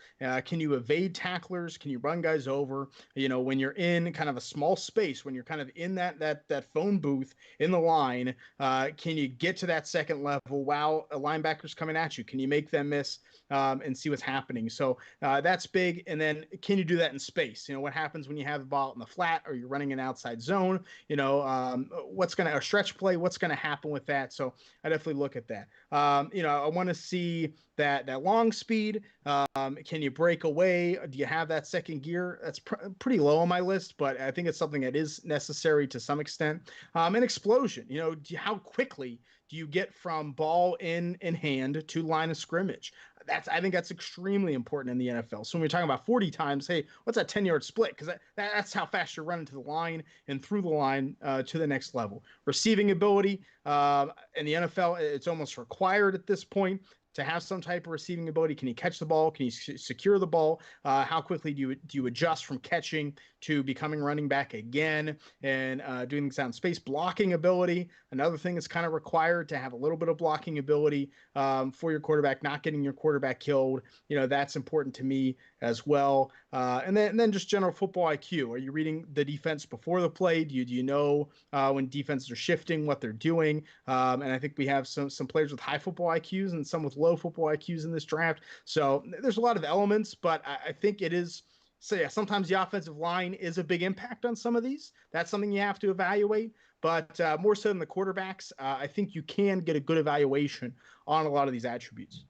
Can you evade tacklers? Can you run guys over? When you're in kind of a small space, when you're kind of in that phone booth in the line, can you get to that second level while a linebacker's coming at you? Can you make them miss and see what's happening? So that's big. And then can you do that in space? What happens when you have the ball in the flat or you're running an outside zone? What's going to a stretch play? What's going to happen with that? So I definitely look at that. I want to see that long speed. Can you break away? Do you have that second gear? That's pretty low on my list, but I think it's something that is necessary to some extent. And explosion. How quickly do you get from ball in hand to line of scrimmage? I think that's extremely important in the NFL. So when we're talking about 40 times, hey, what's that 10-yard split? Because that's how fast you're running to the line and through the line to the next level. Receiving ability in the NFL, it's almost required at this point to have some type of receiving ability. Can you catch the ball? Can you secure the ball? How quickly do you adjust from catching to becoming running back again and doing things out in space? Blocking ability, another thing that's kind of required to have a little bit of blocking ability for your quarterback, not getting your quarterback killed. That's important to me as well. And then just general football IQ. Are you reading the defense before the play? Do you know when defenses are shifting, what they're doing? And I think we have some players with high football IQs and some with low football IQs in this draft. So there's a lot of elements, but I think it is. So yeah, sometimes the offensive line is a big impact on some of these. That's something you have to evaluate. But more so than the quarterbacks, I think you can get a good evaluation on a lot of these attributes.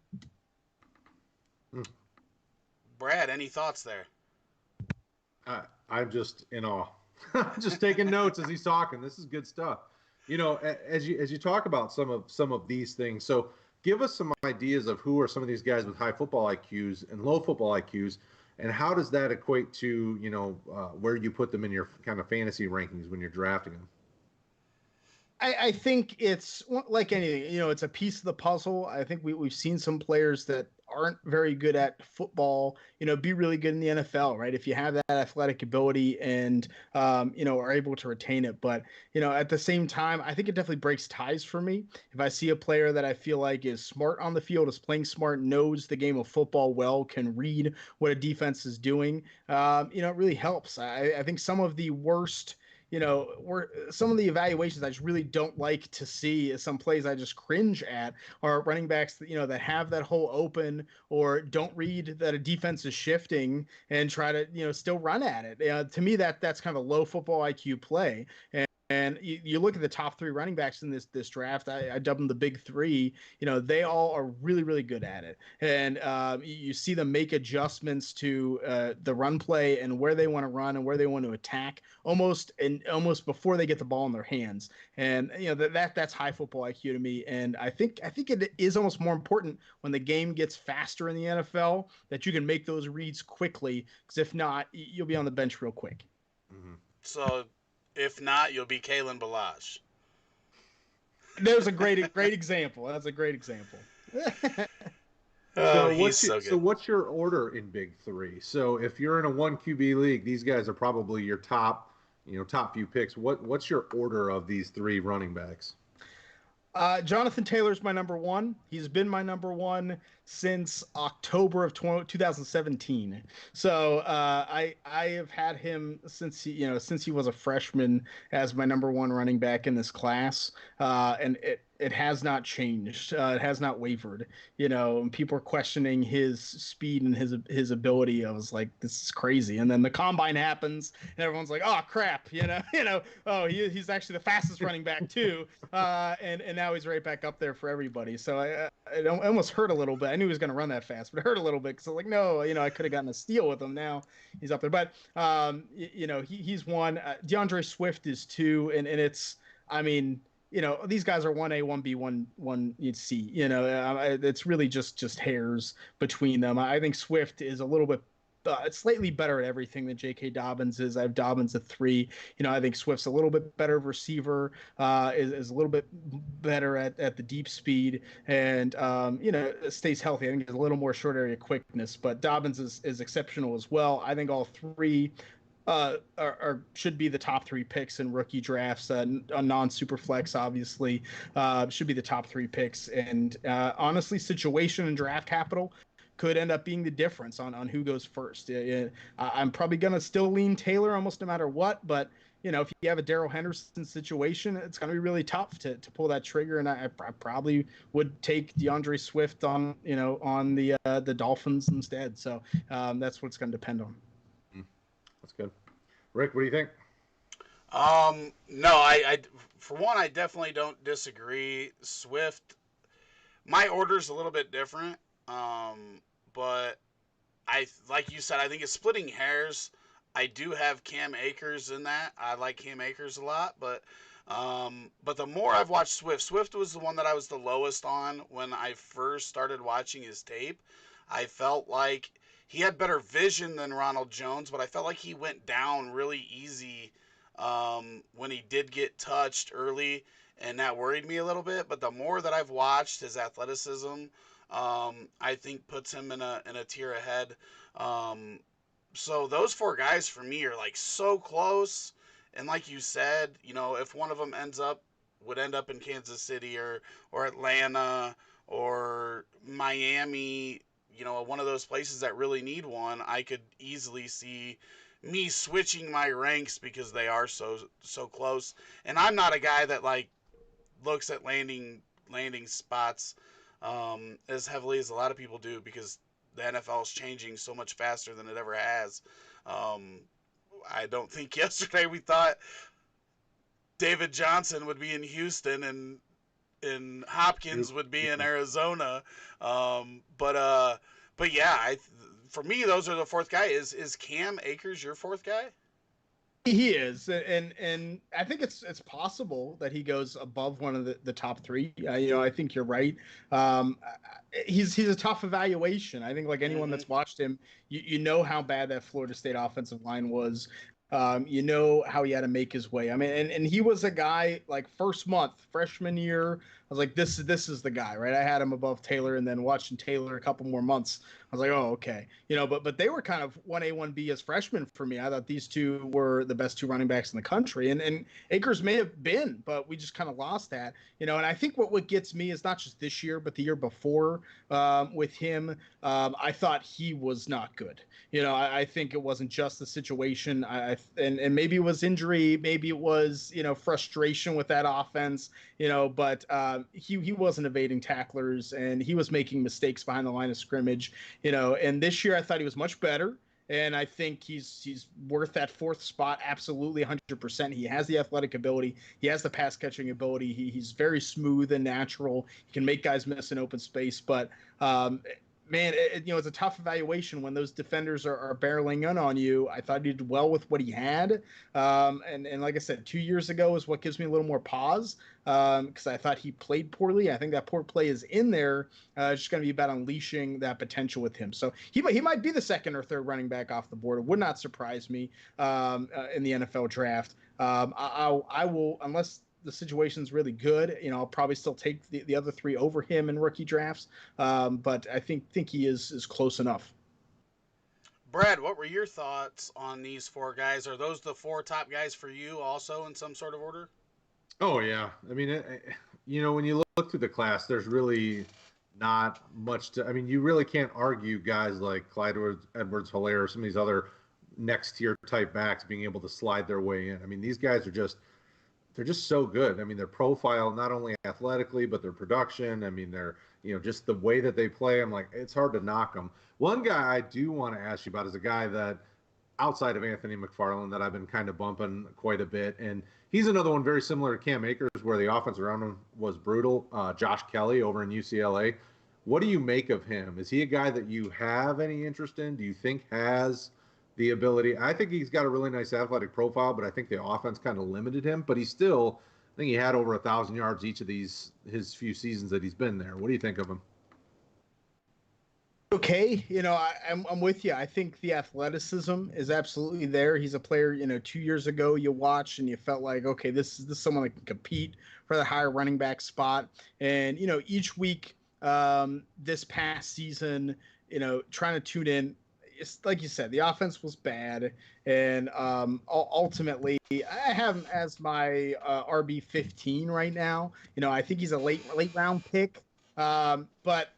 Brad, any thoughts there? I'm just in awe. Just taking notes as he's talking. This is good stuff. As you talk about some of these things, so give us some ideas of who are some of these guys with high football IQs and low football IQs, and how does that equate to where you put them in your kind of fantasy rankings when you're drafting them? I think it's like anything, it's a piece of the puzzle. I think we've seen some players that aren't very good at football, be really good in the NFL, right? If you have that athletic ability and, are able to retain it. But, at the same time, I think it definitely breaks ties for me. If I see a player that I feel like is smart on the field, is playing smart, knows the game of football well, can read what a defense is doing, it really helps. I think some of the worst some of the evaluations I just really don't like to see is some plays I just cringe at are running backs that, that have that hole open or don't read that a defense is shifting and try to, still run at it. To me, that's kind of a low football IQ play. And you look at the top three running backs in this draft, I dubbed them the big three. They all are really, really good at it. And you see them make adjustments to the run play and where they want to run and where they want to attack almost before they get the ball in their hands. And that's high football IQ to me. And I think it is almost more important when the game gets faster in the NFL that you can make those reads quickly, because if not, you'll be on the bench real quick. Mhm. So if not, you'll be Kalen Balazs. There's a great example. That's a great example. Oh, he's so good. So what's your order in Big Three? So if you're in a one QB league, these guys are probably your top, top few picks. What's your order of these three running backs? Jonathan Taylor's my number one. He's been my number one since October of 2017. So I have had him since he was a freshman as my number one running back in this class, and it has not changed. It has not wavered. And people are questioning his speed and his ability. I was like, this is crazy. And then the combine happens, and everyone's like, oh crap, oh he's actually the fastest running back too, and now he's right back up there for everybody. So it almost hurt a little bit. I knew he was going to run that fast, but it hurt a little bit because I was like, no, I could have gotten a steal with him. Now he's up there, but he's one. DeAndre Swift is two, and it's, I mean, these guys are 1A, 1B, 1C. It's really just hairs between them. I think Swift is a little bit slightly better at everything than J.K. Dobbins is. I have Dobbins at 3. I think Swift's a little bit better receiver, is a little bit better at the deep speed, and stays healthy. I think there's a little more short area quickness, but Dobbins is exceptional as well. I think all three should be the top 3 picks in rookie drafts. A non-super flex, obviously, should be the top 3 picks. And honestly, situation and draft capital could end up being the difference on who goes first. I'm probably going to still lean Taylor almost no matter what, but if you have a Darrell Henderson situation, it's going to be really tough to pull that trigger. And I probably would take DeAndre Swift on the Dolphins instead. So that's what it's going to depend on. That's good. Rick, what do you think? No, I for one, I definitely don't disagree. Swift, my order's a little bit different, but like you said, I think it's splitting hairs. I do have Cam Akers in that. I like Cam Akers a lot, but the more I've watched Swift was the one that I was the lowest on when I first started watching his tape. I felt like he had better vision than Ronald Jones, but I felt like he went down really easy when he did get touched early, and that worried me a little bit. But the more that I've watched, his athleticism, I think puts him in a tier ahead. So those 4 guys for me are like so close, and like you said, if one of them would end up in Kansas City or Atlanta or Miami, one of those places that really need one, I could easily see me switching my ranks because they are so close. And I'm not a guy that like looks at landing spots as heavily as a lot of people do, because the NFL is changing so much faster than it ever has. I don't think yesterday we thought David Johnson would be in Houston and Hopkins would be in Arizona. But yeah, for me, those are the 4th guy. Is Cam Akers your 4th guy? He is, and I think it's possible that he goes above one of the top 3. I think you're right. He's a tough evaluation. I think like anyone that's watched him, you know how bad that Florida State offensive line was. You know how he had to make his way. I mean, and he was a guy like first month, freshman year. I was like, this is the guy, right? I had him above Taylor, and then watching Taylor a couple more months, I was like, oh, okay. But they were kind of 1A, 1B as freshmen for me. I thought these 2 were the best 2 running backs in the country. And Akers may have been, but we just kind of lost that. And I think what gets me is not just this year, but the year before with him. I thought he was not good. I think it wasn't just the situation. And maybe it was injury, maybe it was, frustration with that offense, but he wasn't evading tacklers, and he was making mistakes behind the line of scrimmage, and this year I thought he was much better. And I think he's worth that 4th spot. Absolutely 100%. He has the athletic ability. He has the pass catching ability. He's very smooth and natural. He can make guys miss in open space, but man, it's a tough evaluation when those defenders are barreling in on you. I thought he did well with what he had. And like I said, 2 years ago is what gives me a little more pause because I thought he played poorly. I think that poor play is in there. It's just going to be about unleashing that potential with him. So he might be the second or third running back off the board. It would not surprise me in the NFL draft. I will, unless the situation's really good, I'll probably still take the other three over him in rookie drafts. But I think he is close enough. Brad, what were your thoughts on these four guys? Are those the four top guys for you also in some sort of order? Oh yeah, I mean, when you look through the class, there's really not much to. I mean, you really can't argue guys like Clyde Edwards-Helaire, some of these other next tier type backs being able to slide their way in. I mean, these guys are they're just so good. I mean, their profile, not only athletically, but their production. I mean, they're, just the way that they play. I'm like, it's hard to knock them. One guy I do want to ask you about is a guy that, outside of Anthony McFarland, that I've been kind of bumping quite a bit. And he's another one very similar to Cam Akers, where the offense around him was brutal. Josh Kelly over in UCLA. What do you make of him? Is he a guy that you have any interest in? Do you think has the ability? I think he's got a really nice athletic profile, but I think the offense kind of limited him. But I think he had over 1,000 yards each of his few seasons that he's been there. What do you think of him? Okay, I'm with you. I think the athleticism is absolutely there. He's a player, 2 years ago you watched and you felt like, okay, this is someone that can compete for the higher running back spot. And, each week this past season, trying to tune in, it's like you said, the offense was bad. And ultimately, I have him as my RB15 right now. I think he's a late round pick. But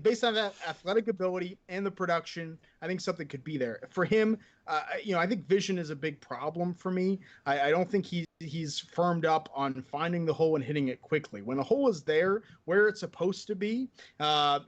based on that athletic ability and the production, I think something could be there for him. I think vision is a big problem for me. I don't think he's firmed up on finding the hole and hitting it quickly. When the hole is there where it's supposed to be,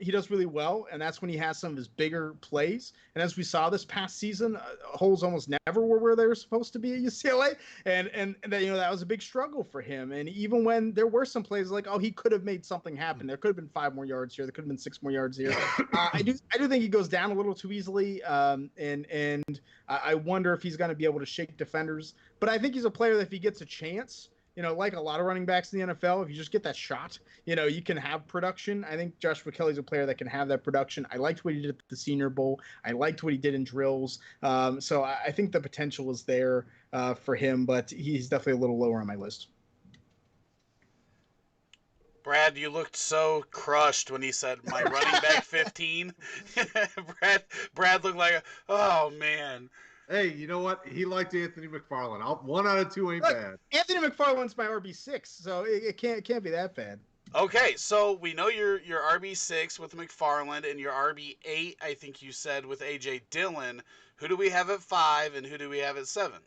he does really well, and that's when he has some of his bigger plays. And as we saw this past season, holes almost never were where they were supposed to be at UCLA, and that was a big struggle for him. And even when there were some plays like, he could have made something happen. There could have been 5 more yards here. There could have been 6 more yards here. I do think he goes down a little too easily, and I wonder if he's going to be able to shake defenders. But I think he's a player that if he gets a chance, like a lot of running backs in the NFL, if you just get that shot, you can have production. I think Joshua Kelly's a player that can have that production. I liked what he did at the Senior Bowl. I liked what he did in drills. So I think the potential is there for him, but he's definitely a little lower on my list. Brad, you looked so crushed when he said my running back 15. Brad looked like, oh man. Hey, you know what? He liked Anthony McFarland. 1 out of 2 ain't bad. Anthony McFarland's my RB6, so it can't be that bad. Okay, so we know your RB6 with McFarland and your RB8, I think you said, with A.J. Dillon. Who do we have at 5 and who do we have at 7?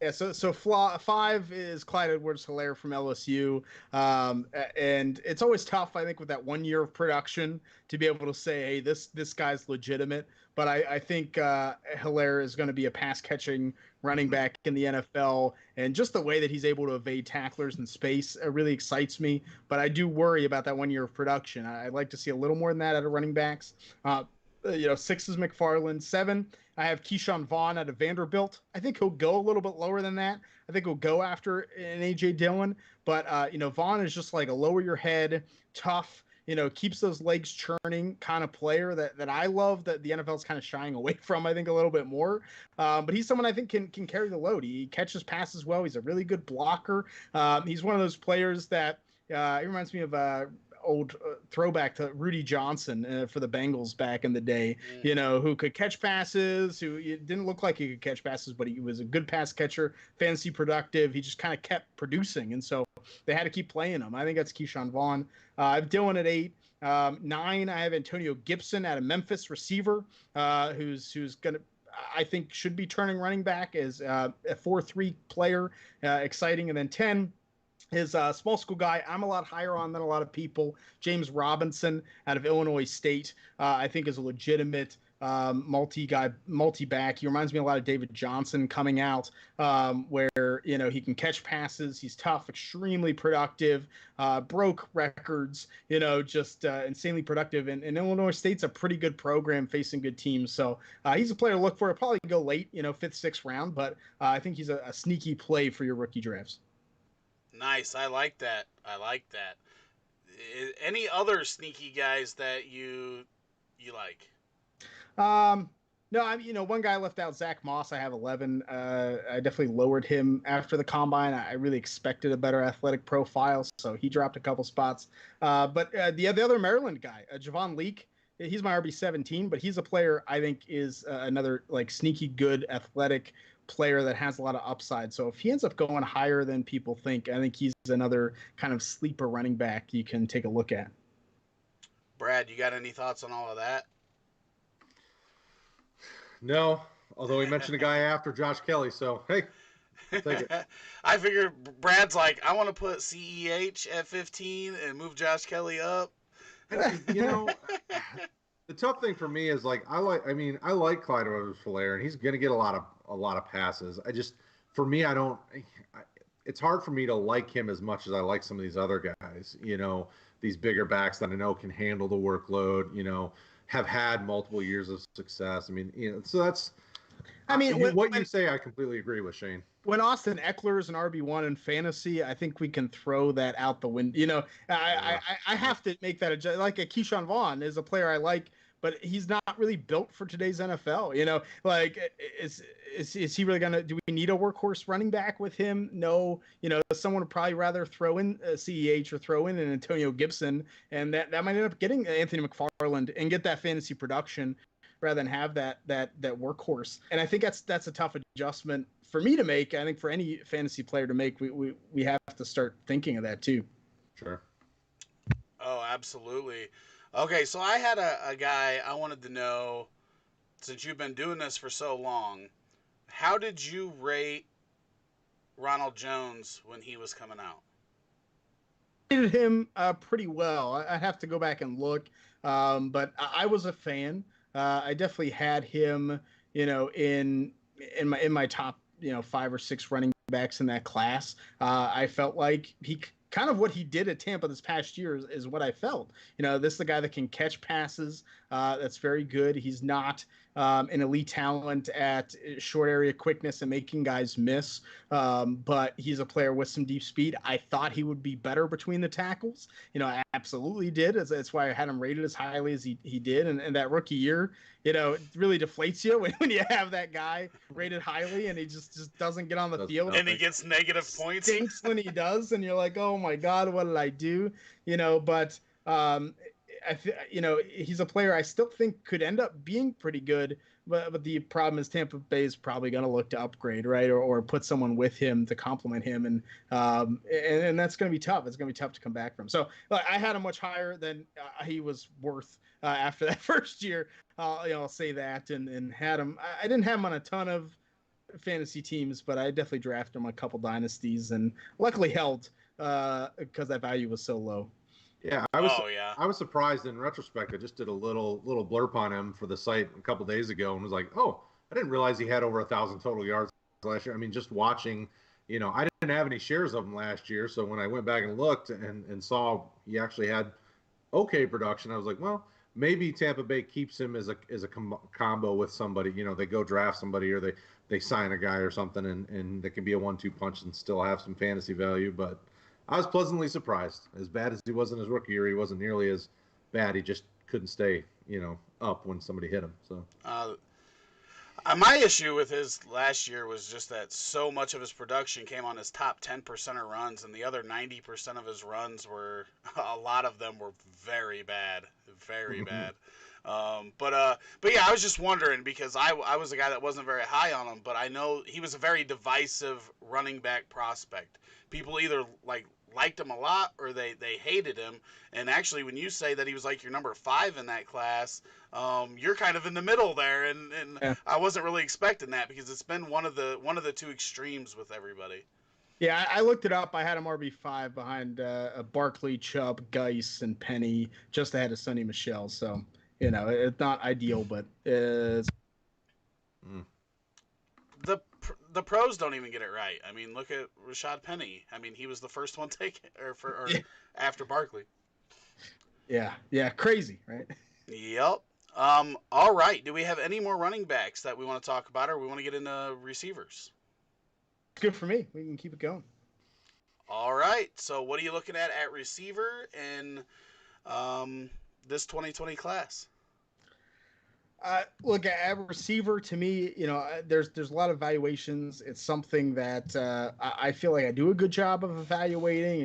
Yeah, so 5 is Clyde Edwards-Helaire from LSU, and it's always tough, I think, with that 1 year of production to be able to say, hey, this guy's legitimate. But I think Helaire is going to be a pass-catching running back in the NFL, and just the way that he's able to evade tacklers in space really excites me. But I do worry about that 1 year of production. I'd like to see a little more than that out of running backs. 6 is McFarland. 7, I have Keyshawn Vaughn out of Vanderbilt. I think he'll go a little bit lower than that. I think he'll go after an A.J. Dillon. But, Vaughn is just like a lower your head, tough, keeps those legs churning kind of player that I love, that the NFL is kind of shying away from, I think, a little bit more. But he's someone I think can carry the load. He catches passes well. He's a really good blocker. He's one of those players that he reminds me of old throwback to Rudy Johnson for the Bengals back in the day, who could catch passes, who didn't look like he could catch passes, but he was a good pass catcher, fantasy productive. He just kind of kept producing. And so they had to keep playing him. I think that's Keyshawn Vaughn. I have Dillon at 8. 9, I have Antonio Gibson out of Memphis, receiver, who's going to, I think, should be turning running back as a 4-3 player, exciting. And then 10, his small school guy, I'm a lot higher on than a lot of people. James Robinson out of Illinois State, I think is a legitimate multi-back. He reminds me a lot of David Johnson coming out, where he can catch passes. He's tough, extremely productive, broke records. Just insanely productive. And Illinois State's a pretty good program facing good teams. So he's a player to look for. He'll probably go late, fifth, sixth round. But I think he's a sneaky play for your rookie drafts. Nice. I like that. Any other sneaky guys that you like? No, one guy left out, Zach Moss. I have 11. I definitely lowered him after the combine. I really expected a better athletic profile, so he dropped a couple spots. But the other Maryland guy, Javon Leake, he's my RB17, but he's a player I think is another like sneaky good athletic player that has a lot of upside. So if he ends up going higher than people think, I think he's another kind of sleeper running back you can take a look at. Brad, you got any thoughts on all of that? No, although he mentioned a guy after Josh Kelly, so hey, I'll take it. I figured Brad's like, I want to put CEH at 15 and move Josh Kelly up. The tough thing for me is like I like Clyde Edwards-Helaire, and he's going to get a lot of passes. It's hard for me to like him as much as I like some of these other guys. These bigger backs that I know can handle the workload. Have had multiple years of success. So that's. What you say, I completely agree with, Shane. When Austin Eckler is an RB1 in fantasy, I think we can throw that out the window. I have to make that adjustment. Like a Keyshawn Vaughn is a player I like, but he's not really built for today's NFL. Is he really gonna? Do we need a workhorse running back with him? No. Someone would probably rather throw in CEH or throw in an Antonio Gibson, and that might end up getting Anthony McFarland and get that fantasy production rather than have that workhorse. And I think that's a tough adjustment for me to make. I think for any fantasy player to make, we have to start thinking of that too. Sure. Oh, absolutely. Okay, so I had a guy I wanted to know, since you've been doing this for so long, how did you rate Ronald Jones when he was coming out? I rated him pretty well. I have to go back and look, but I was a fan. I definitely had him, in my top, 5 or 6 running backs in that class. I felt like he kind of what he did at Tampa this past year is what I felt. This is the guy that can catch passes. That's very good. He's not an elite talent at short area quickness and making guys miss, but he's a player with some deep speed. I thought he would be better between the tackles. I absolutely did. That's why I had him rated as highly as he did. And that rookie year, it really deflates you when you have that guy rated highly and he just doesn't get on the field. And he gets negative points. Stinks when he does, and you're like, oh my God, what did I do? But he's a player I still think could end up being pretty good. But the problem is Tampa Bay is probably going to look to upgrade, right, or put someone with him to complement him, and that's going to be tough. It's going to be tough to come back from. So I had him much higher than he was worth after that first year. I'll say that, and had him. I didn't have him on a ton of fantasy teams, but I definitely drafted him a couple dynasties, and luckily held because that value was so low. Yeah, I was surprised in retrospect. I just did a little blurb on him for the site a couple days ago and was like, oh, I didn't realize he had over 1,000 total yards last year. Just watching, I didn't have any shares of him last year, so when I went back and looked and saw he actually had okay production, I was like, well, maybe Tampa Bay keeps him as a combo with somebody. They go draft somebody or they sign a guy or something, and that can be a 1-2 punch and still have some fantasy value, but I was pleasantly surprised. As bad as he was in his rookie year, he wasn't nearly as bad. He just couldn't stay, up when somebody hit him. So, my issue with his last year was just that so much of his production came on his top 10% of runs, and the other 90% of his runs a lot of them were very bad, very bad. But yeah, I was just wondering because I was a guy that wasn't very high on him, but I know he was a very divisive running back prospect. People either liked him a lot or they hated him. And actually, when you say that he was like your number 5 in that class, you're kind of in the middle there. And yeah. I wasn't really expecting that because it's been one of the two extremes with everybody. Yeah, I looked it up. I had him RB5 behind Barkley, Chubb, Geis, and Penny, just ahead of Sonny Michel. So It's not ideal, but it's the pros don't even get it right. I mean, look at Rashad Penny. I mean, he was the first one taken or after Barkley. yeah, crazy, right? Yep. All right. Do we have any more running backs that we want to talk about, or we want to get into receivers? It's good for me. We can keep it going. All right. So, what are you looking at receiver in this 2020 class? Look, at receiver, to me, there's a lot of evaluations. It's something that I feel like I do a good job of evaluating.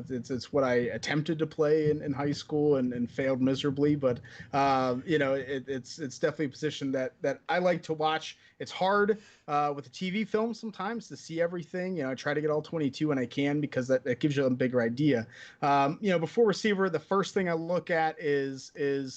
It's what I attempted to play in high school and failed miserably. But it's definitely a position that I like to watch. It's hard with the TV film sometimes to see everything. I try to get all 22 when I can because that gives you a bigger idea. Before receiver, the first thing I look at is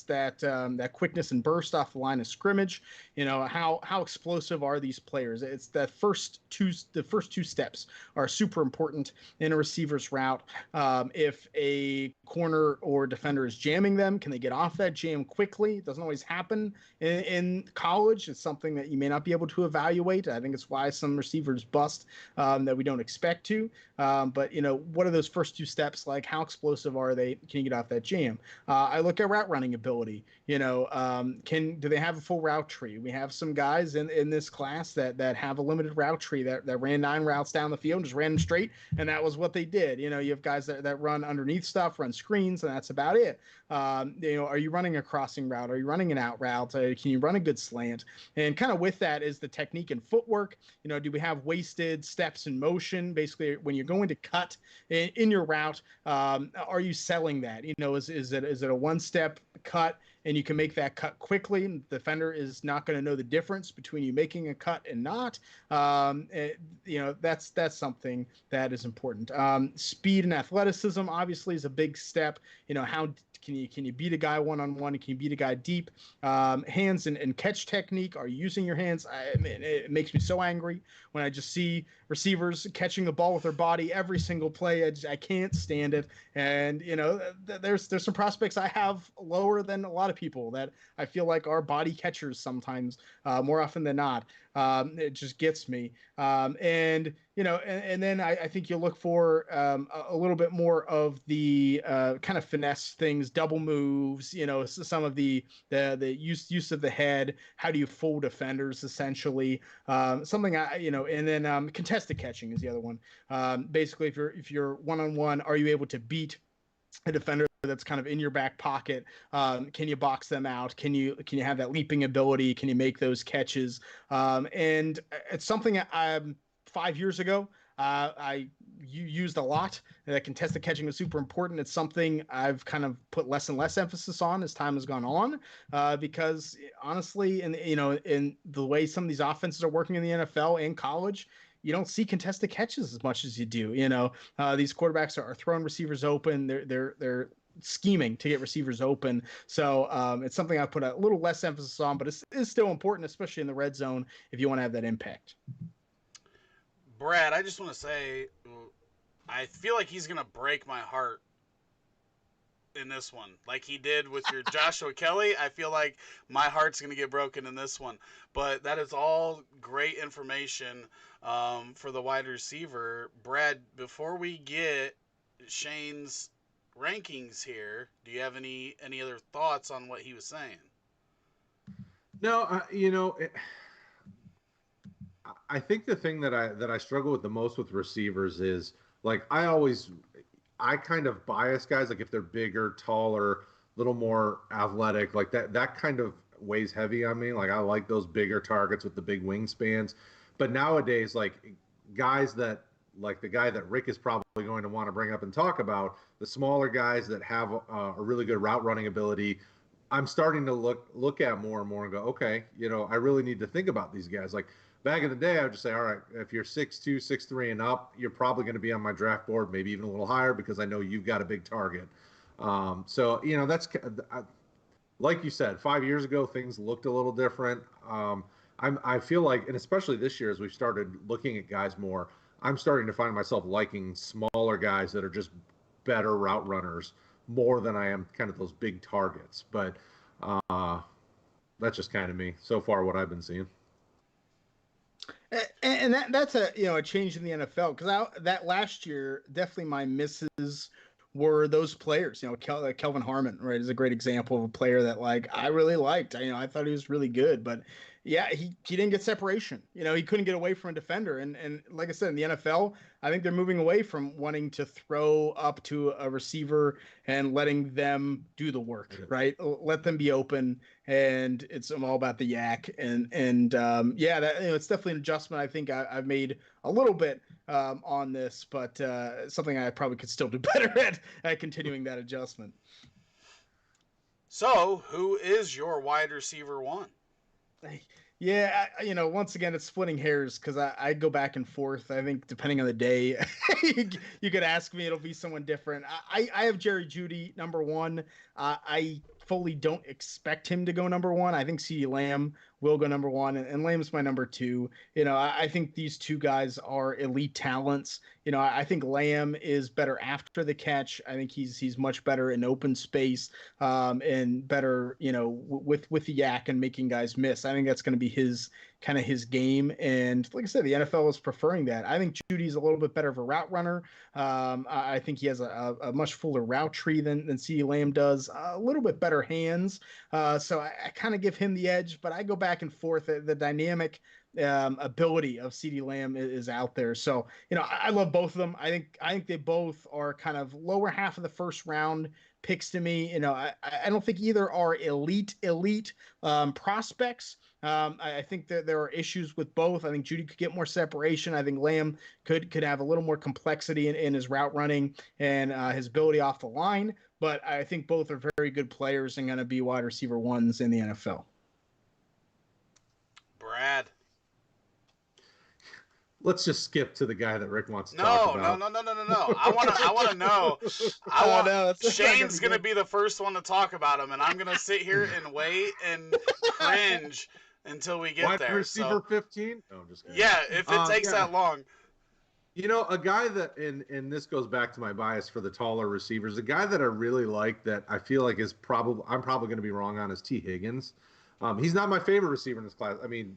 that quickness and burst off the line of scrimmage. How explosive are these players? It's the first two steps are super important in a receiver's route. If a corner or defender is jamming them, can they get off that jam quickly? It doesn't always happen in college. It's something that you may not be able to evaluate. I think it's why some receivers bust that we don't expect to. But what are those first two steps like? How explosive are they? Can you get off that jam? I look at route running ability. Do they have a full route tree? We have some guys in this class that have a limited route tree that ran 9 routes down the field, just ran them straight, and that was what they did. You have guys that run underneath stuff, run screens, and that's about it. Are you running a crossing route? Are you running an out route? Can you run a good slant? And kind of with that is the technique and footwork. Do we have wasted steps in motion? Basically, when you're going to cut in your route, are you selling that? Is it a one-step cut and you can make that cut quickly? The defender is not going to know the difference between you making a cut and not. That's something that is important. Speed and athleticism obviously is a big step. How can you beat a guy one-on-one? Can you beat a guy deep? Hands and catch technique. Are you using your hands? It makes me so angry when I just see receivers catching the ball with their body every single play. I can't stand it. And there's some prospects I have lower than a lot of people that I feel like are body catchers sometimes, more often than not. It just gets me. And then I think you'll look for a little bit more of the kind of finesse things, double moves, some of the use of the head. How do you fool defenders, essentially? Something and then contested catching is the other one. Basically, if you're one-on-one, are you able to beat a defender that's kind of in your back pocket? Can you box them out? Can you have that leaping ability? Can you make those catches? And it's something 5 years ago I used a lot. That contested catching was super important. It's something I've kind of put less and less emphasis on as time has gone on, because honestly, in the way some of these offenses are working in the NFL and college, you don't see contested catches as much as you do. These quarterbacks are throwing receivers open. They're scheming to get receivers open. So it's something I put a little less emphasis on, but it's still important, especially in the red zone, if you want to have that impact. Brad, I just want to say, I feel like he's going to break my heart in this one. Like he did with your Joshua Kelly, I feel like my heart's going to get broken in this one. But that is all great information for the wide receiver. Brad, before we get Shane's rankings here, do you have any other thoughts on what he was saying? No, I think the thing that I struggle with the most with receivers is like I kind of bias guys, like if they're bigger, taller, little more athletic, like that kind of weighs heavy on me. Like I like those bigger targets with the big wingspans. But nowadays, like guys that like the guy that Rick is probably going to want to bring up and talk about, the smaller guys that have a really good route running ability, I'm starting to look at more and more and go, okay, I really need to think about these guys. Like back in the day, I would just say, all right, if you're 6'2", 6'3", and up, you're probably going to be on my draft board, maybe even a little higher because I know you've got a big target. So that's like you said, 5 years ago things looked a little different. I feel like, and especially this year as we've started looking at guys more, I'm starting to find myself liking smaller guys that are just better route runners more than I am kind of those big targets. But That's just kind of me so far. What I've been seeing. And that's a change in the NFL, because that last year definitely my misses were those players. Kelvin Harmon, right, is a great example of a player that like I really liked. I thought he was really good, but yeah, he didn't get separation. He couldn't get away from a defender, and like I said, in the NFL, I think they're moving away from wanting to throw up to a receiver and letting them do the work, right? Let them be open, and it's all about the yak. And yeah, that it's definitely an adjustment. I think I've made a little bit on this, but something I probably could still do better at continuing that adjustment. So, who is your wide receiver one? Yeah, once again, it's splitting hairs because I go back and forth. I think depending on the day, you could ask me, it'll be someone different. I have Jerry Jeudy number one. I fully don't expect him to go number one. I think CeeDee Lamb will go number one, and Lamb's my number two. I think these two guys are elite talents. I think Lamb is better after the catch. I think he's much better in open space, and better, with the yak and making guys miss. I think that's going to be his game. And like I said, the NFL is preferring that. I think Judy's a little bit better of a route runner. I think he has a much fuller route tree than CeeDee Lamb does. A little bit better hands. So I kind of give him the edge, but I go back and forth. The dynamic ability of CeeDee Lamb is out there. So, I love both of them. I think they both are kind of lower half of the first round picks to me. I don't think either are elite prospects. I think that there are issues with both. I think Jeudy could get more separation. I think Lamb could have a little more complexity in his route running and his ability off the line. But I think both are very good players and going to be wide receiver ones in the NFL. Brad. Let's just skip to the guy that Rick wants to talk about. No. I want to know. Shane's going to be the first one to talk about him, and I'm going to sit here and wait and cringe until we get there. Wide receiver 15? No, I'm just kidding. Yeah, if it takes that long. A guy that, and this goes back to my bias for the taller receivers, a guy that I really like that I feel like I'm probably going to be wrong on, is T. Higgins. He's not my favorite receiver in this class. I mean,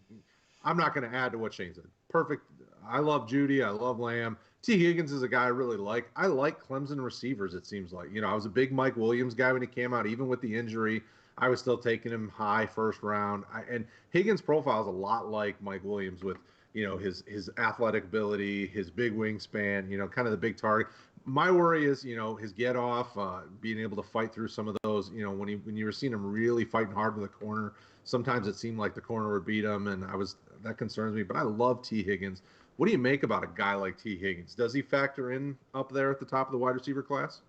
I'm not going to add to what Shane said. Perfect. I love Jeudy. I love Lamb. T. Higgins is a guy I really like. I like Clemson receivers, it seems like. I was a big Mike Williams guy when he came out. Even with the injury, I was still taking him high first round. And Higgins' profile is a lot like Mike Williams with, his athletic ability, his big wingspan, kind of the big target. My worry is, his get off, being able to fight through some of those, when you were seeing him really fighting hard with a corner, sometimes it seemed like the corner would beat him, and that concerns me. But I love T. Higgins. What do you make about a guy like T. Higgins? Does he factor in up there at the top of the wide receiver class?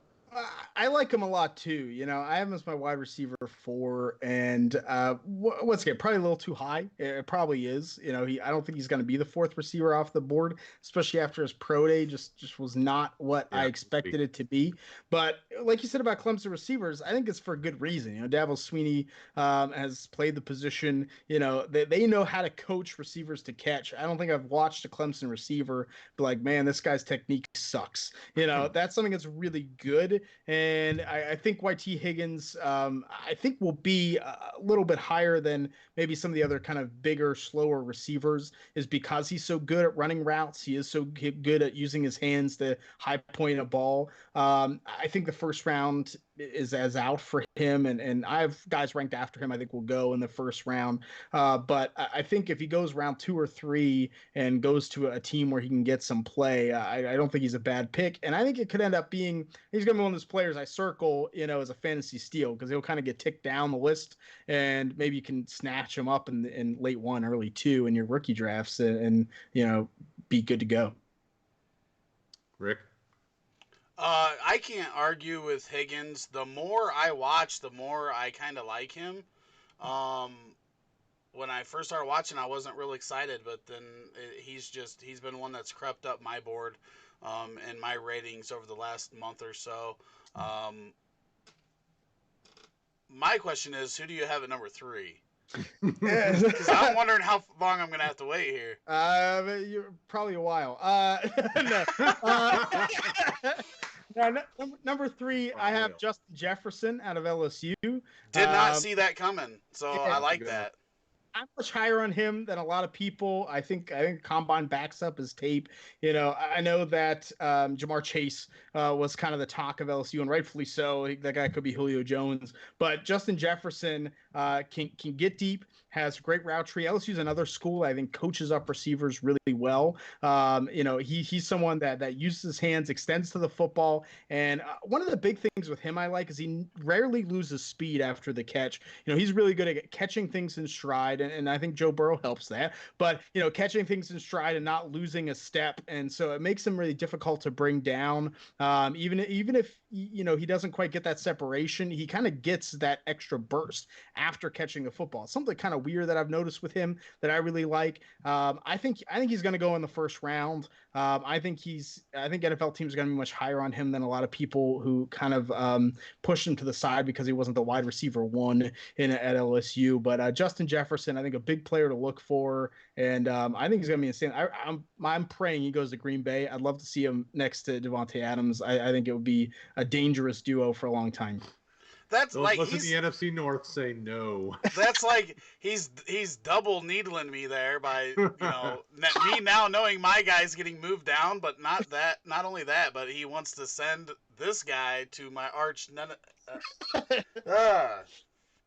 I like him a lot too. I have him as my wide receiver 4, and once again, probably a little too high. It probably is. I don't think he's going to be the 4th receiver off the board, especially after his pro day. Just was not what I expected it to be. But like you said about Clemson receivers, I think it's for a good reason. Dabo Swinney has played the position. They know how to coach receivers to catch. I don't think I've watched a Clemson receiver be like, man, this guy's technique sucks. That's something that's really good. And I think YT Higgins, I think will be a little bit higher than maybe some of the other kind of bigger, slower receivers, is because he's so good at running routes. He is so good at using his hands to high point a ball. I think the first round is as out for him, and I have guys ranked after him I think will go in the first round. But I think if he goes round 2 or 3 and goes to a team where he can get some play, I don't think he's a bad pick. And I think it could end up being, he's going to be one of those players I circle, as a fantasy steal, because he'll kind of get ticked down the list, and maybe you can snatch him up in late 1, early 2 in your rookie drafts and be good to go. Rick? I can't argue with Higgins. The more I watch, the more I kind of like him. When I first started watching, I wasn't real excited, but then he's been one that's crept up my board in my ratings over the last month or so. My question is, who do you have at number 3? Because I'm wondering how long I'm going to have to wait here. You're probably a while. No. Number three, I have Justin Jefferson out of LSU. Did not see that coming, so I like that. I'm much higher on him than a lot of people. I think Combine backs up his tape. I know that Jamar Chase was kind of the talk of LSU, and rightfully so. That guy could be Julio Jones, but Justin Jefferson can get deep, has a great route tree. LSU's another school I think coaches up receivers really well. He's someone that uses his hands, extends to the football, and one of the big things with him I like is he rarely loses speed after the catch. He's really good at catching things in stride, and I think Joe Burrow helps that. But catching things in stride and not losing a step, and so it makes him really difficult to bring down. Even if he doesn't quite get that separation, he kind of gets that extra burst after catching the football. It's something kind of weird that I've noticed with him that I really like. I think he's going to go in the first round. I think NFL teams are going to be much higher on him than a lot of people who kind of pushed him to the side because he wasn't the wide receiver one at LSU. But Justin Jefferson, I think a big player to look for, and I think he's going to be insane. I'm praying he goes to Green Bay. I'd love to see him next to Devontae Adams. I think it would be a dangerous duo for a long time. That's Don't like listen to the NFC North say no. That's like he's double needling me there by me now knowing my guy's getting moved down, but not only that, but he wants to send this guy to my arch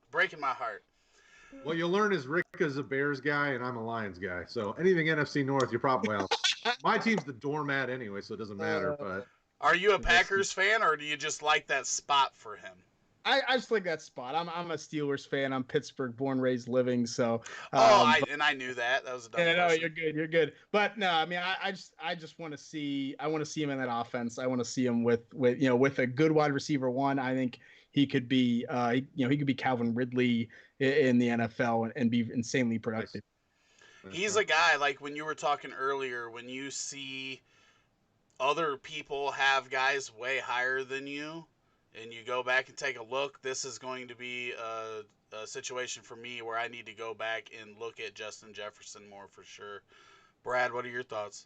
breaking my heart. What you'll learn is Rick is a Bears guy and I'm a Lions guy. So anything NFC North, you're probably my team's the doormat anyway, so it doesn't matter. But are you a Packers fan or do you just like that spot for him? I just like that spot. I'm a Steelers fan. I'm Pittsburgh, born, raised, living. So. I knew that. That was a dumb question. No, you're good. But no, I mean, I just want to see. I want to see him in that offense. I want to see him with a good wide receiver one. I think he could be, he could be Calvin Ridley in the NFL and be insanely productive. He's a guy like when you were talking earlier, when you see other people have guys way higher than you. And you go back and take a look, this is going to be a situation for me where I need to go back and look at Justin Jefferson more for sure. Brad, what are your thoughts?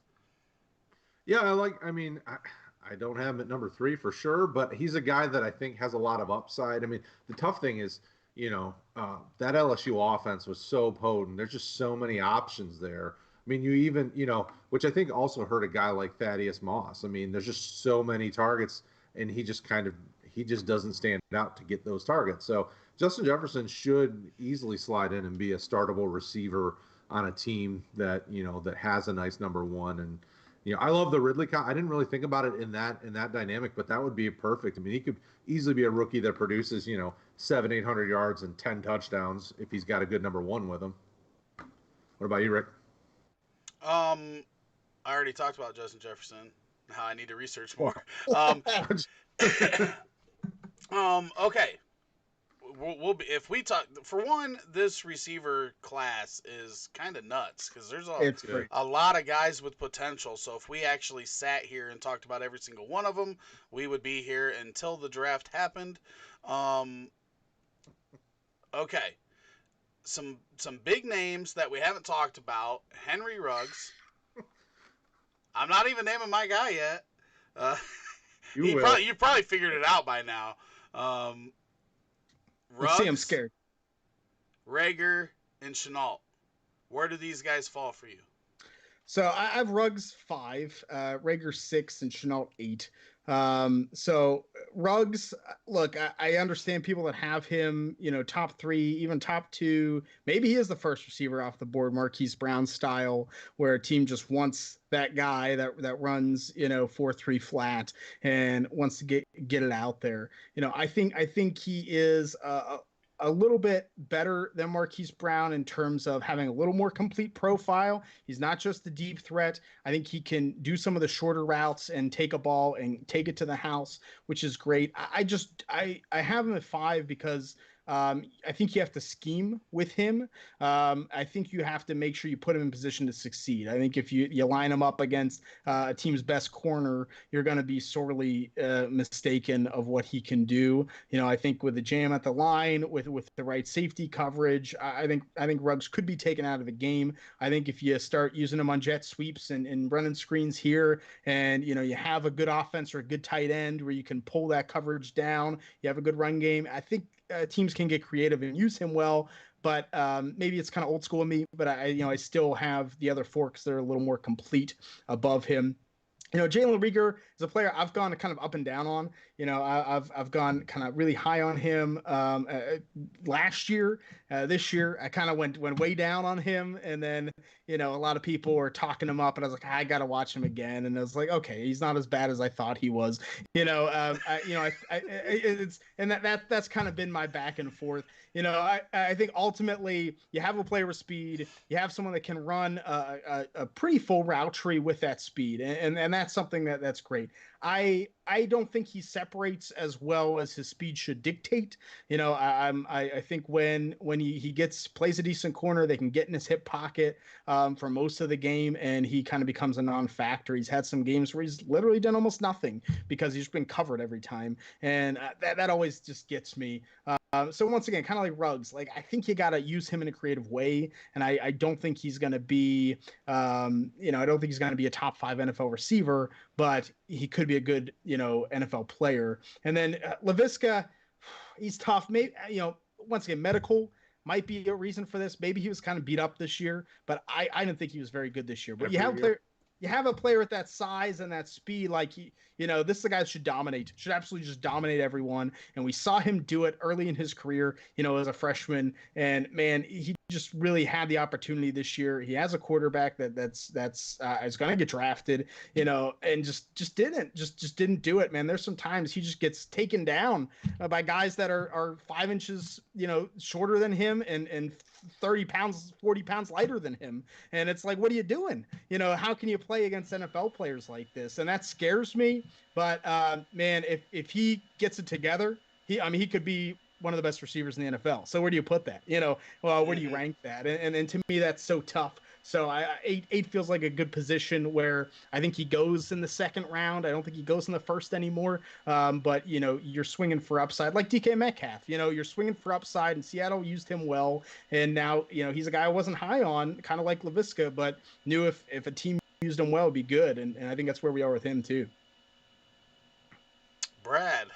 Yeah, I don't have him at number 3 for sure, but he's a guy that I think has a lot of upside. I mean, the tough thing is, that LSU offense was so potent. There's just so many options there. I mean, you even, which I think also hurt a guy like Thaddeus Moss. I mean, there's just so many targets, and he just doesn't stand out to get those targets. So Justin Jefferson should easily slide in and be a startable receiver on a team that, that has a nice number one. And, I love the Ridley. I didn't really think about it in that dynamic, but that would be perfect. I mean, he could easily be a rookie that produces, 700-800 yards and 10 touchdowns if he's got a good number one with him. What about you, Rick? I already talked about Justin Jefferson, how I need to research more. Okay. We'll be, if we talk, for one, this receiver class is kind of nuts because there's a lot of guys with potential. So if we actually sat here and talked about every single one of them, we would be here until the draft happened. Okay. Some big names that we haven't talked about. Henry Ruggs. I'm not even naming my guy yet. You probably figured it out by now. Ruggs, see, I'm scared. Rager, and Chenault. Where do these guys fall for you? So I have Ruggs 5, Rager 6, and Chenault 8. So Ruggs, look, I understand people that have him, top 3, even top 2. Maybe he is the first receiver off the board, Marquise Brown style, where a team just wants that guy that runs, 4-3 flat and wants to get it out there. I think he is a little bit better than Marquise Brown in terms of having a little more complete profile. He's not just the deep threat. I think he can do some of the shorter routes and take a ball and take it to the house, which is great. I have him at 5 because I think you have to scheme with him. I think you have to make sure you put him in position to succeed. I think if you line him up against a team's best corner, you're going to be sorely mistaken of what he can do. I think with the jam at the line, with the right safety coverage, I think Ruggs could be taken out of the game. I think if you start using him on jet sweeps and running screens here, and you have a good offense or a good tight end where you can pull that coverage down, you have a good run game. I think teams can get creative and use him well. But maybe it's kind of old school of me. But I still have the other forks that are a little more complete above him. Jalen Reagor is a player I've gone kind of up and down on. I've gone kind of really high on him last year. This year, I kind of went way down on him, and then a lot of people were talking him up, and I was like, I got to watch him again, and I was like, okay, he's not as bad as I thought he was. That's kind of been my back and forth. I think ultimately you have a player with speed, you have someone that can run a pretty full route tree with that speed, and that's something that's great. I don't think he separates as well as his speed should dictate. I think when he plays a decent corner, they can get in his hip pocket for most of the game, and he kind of becomes a non-factor. He's had some games where he's literally done almost nothing because he's been covered every time, and that always just gets me. So once again, kind of like Ruggs, like I think you got to use him in a creative way, and I don't think he's going to be, I don't think he's going to be a top 5 NFL receiver, but he could be a good, NFL player. And then Laviska, he's tough. Maybe once again, medical might be a reason for this. Maybe he was kind of beat up this year, but I didn't think he was very good this year. But you have a player at that size and that speed, like this is the guy that should absolutely just dominate everyone. And we saw him do it early in his career, as a freshman. And man, he just really had the opportunity this year. He has a quarterback that's is going to get drafted, and just didn't do it, man. There's some times he just gets taken down by guys that are 5 inches, shorter than him and 30 pounds, 40 pounds lighter than him. And it's like, what are you doing? How can you play against NFL players like this? And that scares me. But man, if he gets it together, he could be one of the best receivers in the NFL. So where do you put that? Where do you rank that? And to me, that's so tough. So eight feels like a good position where I think he goes in the second round. I don't think he goes in the first anymore. But you're swinging for upside, like DK Metcalf. You're swinging for upside, and Seattle used him well. And now he's a guy I wasn't high on, kind of like Laviska, but knew if a team used him well, it'd be good. And I think that's where we are with him too. Brad,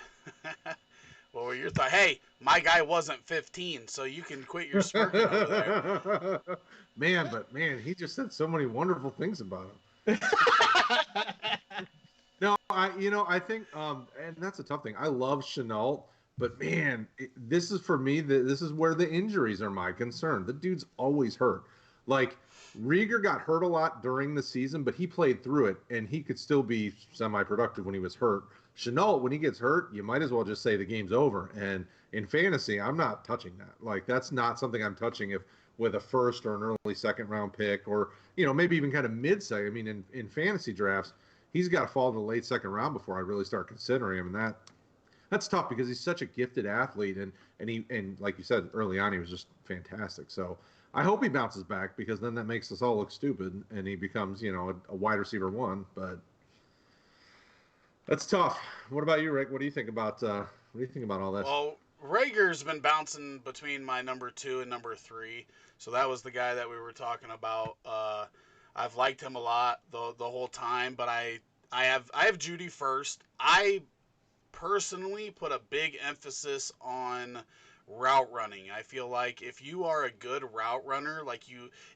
what were your thoughts? Hey, my guy wasn't 15, so you can quit your smirking over there. Man, he just said so many wonderful things about him. No, I think, and that's a tough thing. I love Chenault, but man, this is for me. This is where the injuries are my concern. The dude's always hurt. Like Reagor got hurt a lot during the season, but he played through it, and he could still be semi-productive when he was hurt. Chenault, when he gets hurt, you might as well just say the game's over. And in fantasy, I'm not touching that. Like that's not something I'm touching with a first or an early second round pick, or maybe even kind of mid-second. I mean, in fantasy drafts, he's got to fall in the late second round before I really start considering him, and that's tough because he's such a gifted athlete, and like you said early on, he was just fantastic. So I hope he bounces back, because then that makes us all look stupid and he becomes a wide receiver 1. But that's tough. What about you, Rick? What do you think about all this? Well, Reagor's been bouncing between my number 2 and number 3, so that was the guy that we were talking about. I've liked him a lot the whole time, but I have Judy first. I personally put a big emphasis on route running. I feel like if you are a good route runner,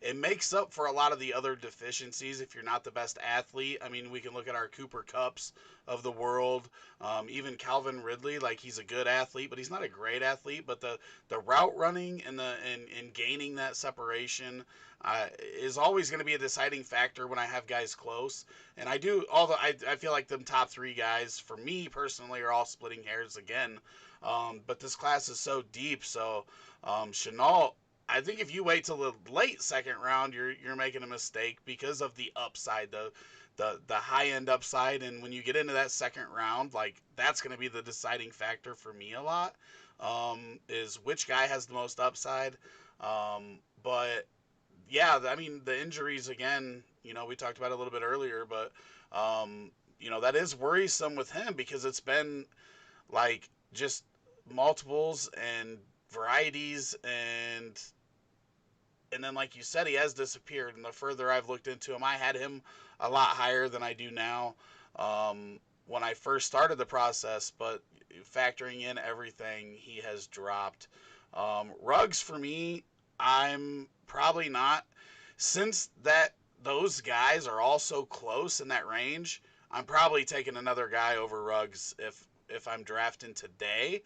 it makes up for a lot of the other deficiencies if you're not the best athlete. I mean, we can look at our Cooper Kupps of the world, even Calvin Ridley. Like, he's a good athlete, but he's not a great athlete. But the route running and gaining that separation is always going to be a deciding factor when I have guys close. And I feel like them top 3 guys for me personally are all splitting hairs again. But this class is so deep. So Chenault, I think if you wait till the late second round, you're making a mistake because of the upside, the high end upside, and when you get into that second round, like that's going to be the deciding factor for me a lot. Is which guy has the most upside. But yeah, I mean the injuries again. We talked about it a little bit earlier, but that is worrisome with him because it's been like just multiples and varieties and then like you said, he has disappeared. And the further I've looked into him, I had him a lot higher than I do now when I first started the process. But factoring in everything, he has dropped. Ruggs for me, I'm probably not since that those guys are all so close in that range. I'm probably taking another guy over Ruggs if I'm drafting today.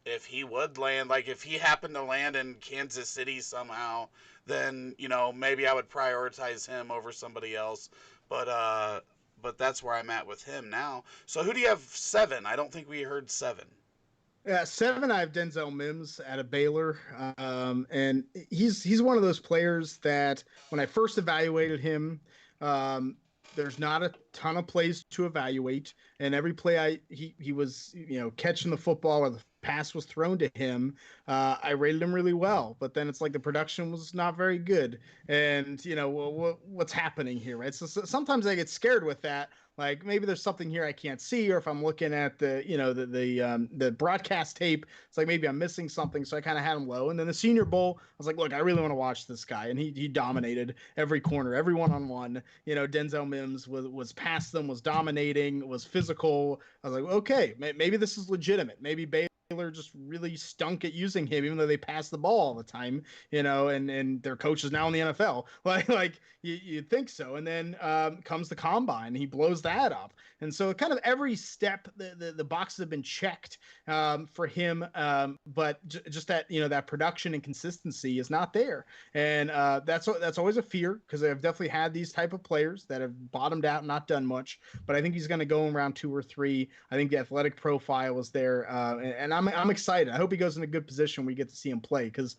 If he would land, like if he happened to land in Kansas City somehow, then maybe I would prioritize him over somebody else. But that's where I'm at with him now. So who do you have 7? I don't think we heard 7. Yeah, 7. I have Denzel Mims out of Baylor, and he's one of those players that when I first evaluated him, there's not a ton of plays to evaluate, and every play he was catching the football or the pass was thrown to him, I rated him really well. But then it's like the production was not very good, and what's happening here, right? So sometimes I get scared with that. Like maybe there's something here I can't see, or if I'm looking at the broadcast tape, it's like maybe I'm missing something. So I kind of had him low. And then the Senior Bowl, I was like, look, I really want to watch this guy, and he dominated every corner, every one-on-one. Denzel Mims was past them, was dominating, was physical. I was like, okay, maybe this is legitimate. Maybe Baylor just really stunk at using him, even though they pass the ball all the time, and their coach is now in the NFL. Like you'd think so. And then comes the combine, and he blows that up. And so kind of every step, the boxes have been checked for him, but just that that production and consistency is not there, and that's always a fear because I've definitely had these type of players that have bottomed out and not done much. But I think he's going to go in round 2 or 3. I think the athletic profile is there, and I'm excited. I hope he goes in a good position. We get to see him play because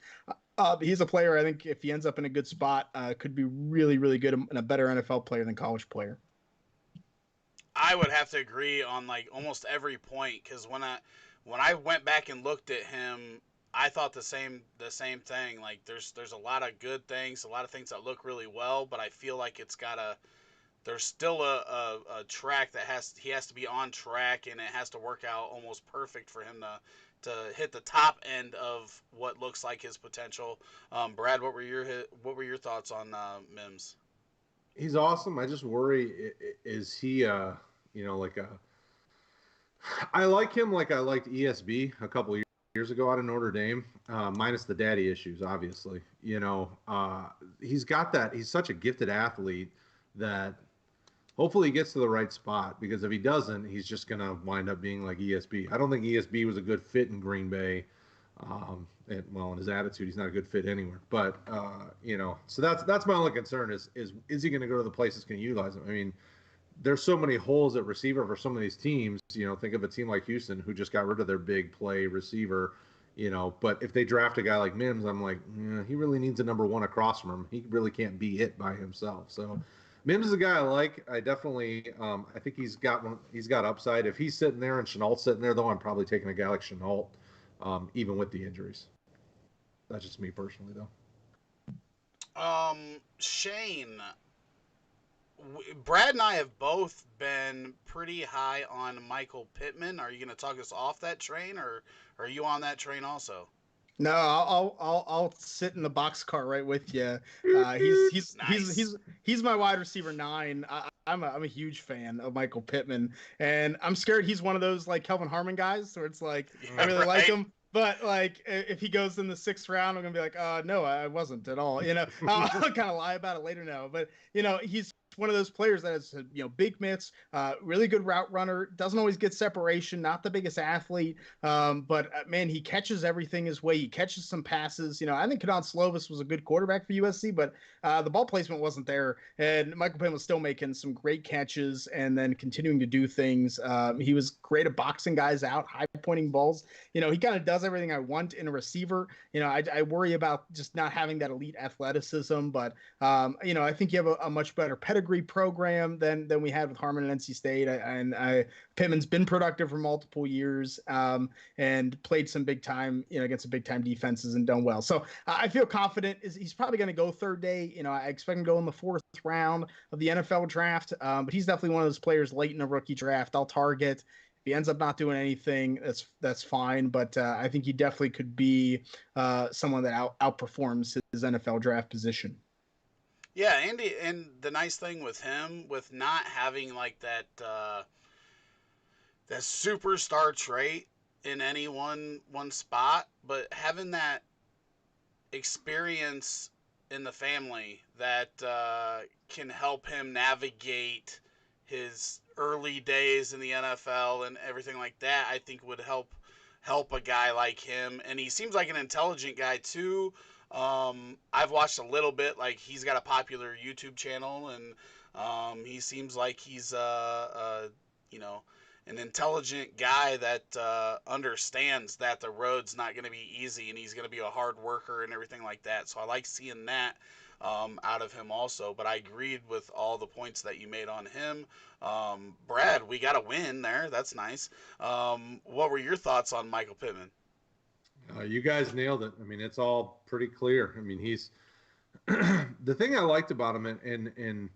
he's a player. I think if he ends up in a good spot, could be really, really good and a better NFL player than college player. I would have to agree on like almost every point because when I went back and looked at him, I thought the same thing. Like there's a lot of good things, a lot of things that look really well, but I feel like there's still a track that he has to be on track, and it has to work out almost perfect for him to hit the top end of what looks like his potential. Brad, what were your thoughts on Mims? He's awesome. I just worry, is he like a I like him like I liked ESB a couple years ago out of Notre Dame, minus the daddy issues, obviously. He's got that. He's such a gifted athlete that hopefully he gets to the right spot, because if he doesn't, he's just going to wind up being like ESB. I don't think ESB was a good fit in Green Bay. In his attitude, he's not a good fit anywhere. But, so that's my only concern is he going to go to the place that's going to utilize him? I mean, there's so many holes at receiver for some of these teams. Think of a team like Houston who just got rid of their big play receiver, but if they draft a guy like Mims, I'm like, he really needs a number 1 across from him. He really can't be it by himself. So Mims is a guy I like. I definitely, I think he's got upside. If he's sitting there and Chenault's sitting there, though, I'm probably taking a guy like Chenault, even with the injuries. That's just me personally, though. Shane, Brad and I have both been pretty high on Michael Pittman. Are you going to talk us off that train, or are you on that train also? No, I'll sit in the boxcar right with you. He's my wide receiver 9. I'm a huge fan of Michael Pittman, and I'm scared he's one of those like Kelvin Harmon guys where it's like I really like him, but like if he goes in the 6th round, I'm gonna be like, no, I wasn't at all. I'll kind of lie about it later now, but he's one of those players that has, big mitts, really good route runner, doesn't always get separation, not the biggest athlete, but man, he catches everything his way. He catches some passes. I think Kenan Slovis was a good quarterback for USC, but the ball placement wasn't there, and Michael Pittman was still making some great catches and then continuing to do things. He was great at boxing guys out, high pointing balls. He kind of does everything I want in a receiver. I worry about just not having that elite athleticism, but I think you have a much better pedigree program than we had with Harmon and NC State. Pittman's been productive for multiple years and played some big time, against some big time defenses and done well. So I feel confident he's probably going to go third day. I expect him to go in the 4th round of the NFL draft, but he's definitely one of those players late in a rookie draft I'll target. If he ends up not doing anything, that's fine. But I think he definitely could be someone that outperforms his NFL draft position. Yeah, Andy, and the nice thing with him, with not having like that that superstar trait in any one spot, but having that experience in the family that can help him navigate his early days in the NFL and everything like that, I think would help a guy like him. And he seems like an intelligent guy too. I've watched a little bit. Like, he's got a popular YouTube channel, and he seems like he's an intelligent guy that understands that the road's not going to be easy, and he's going to be a hard worker and everything like that. So I like seeing that out of him also. But I agreed with all the points that you made on him. Brad, we got a win there. That's nice. What were your thoughts on Michael Pittman? You guys nailed it. I mean, it's all pretty clear. I mean, he's the thing I liked about him, and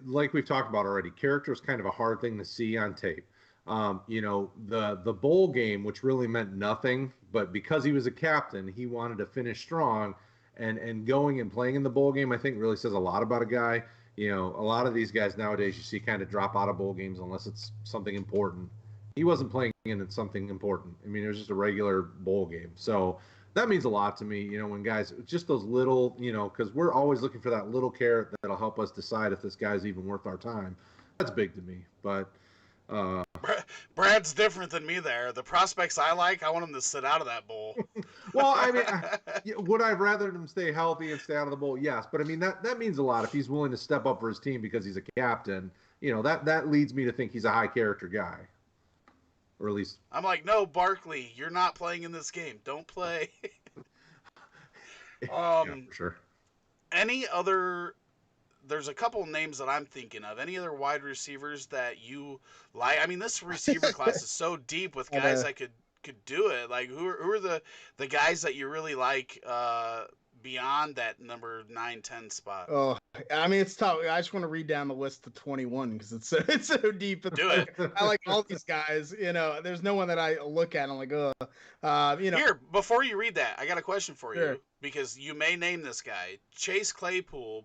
like we've talked about already, character is kind of a hard thing to see on tape. The bowl game, which really meant nothing, but because he was a captain, he wanted to finish strong, and going and playing in the bowl game, I think really says a lot about a guy. A lot of these guys nowadays you see kind of drop out of bowl games unless it's something important. He wasn't playing in something important. I mean, it was just a regular bowl game. So that means a lot to me, when guys, just those little, because we're always looking for that little carrot that'll help us decide if this guy's even worth our time. That's big to me. But Brad's different than me there. The prospects I like, I want him to sit out of that bowl. Well, I mean, would I rather him stay healthy and stay out of the bowl? Yes. But I mean, that means a lot if he's willing to step up for his team because he's a captain. That leads me to think he's a high character guy. Or at least I'm like, no, Barkley, you're not playing in this game. Don't play. Yeah, for sure. There's a couple names that I'm thinking of. Any other wide receivers that you like? I mean, this receiver class is so deep with guys that could do it. Like, who are the guys that you really like beyond that number 9, 10 spot? Oh, I mean, it's tough. I just want to read down the list to 21 because it's so deep. Do it. I like all these guys. There's no one that I look at and I'm like, Here, before you read that, I got a question for Sure. you because you may name this guy. Chase Claypool,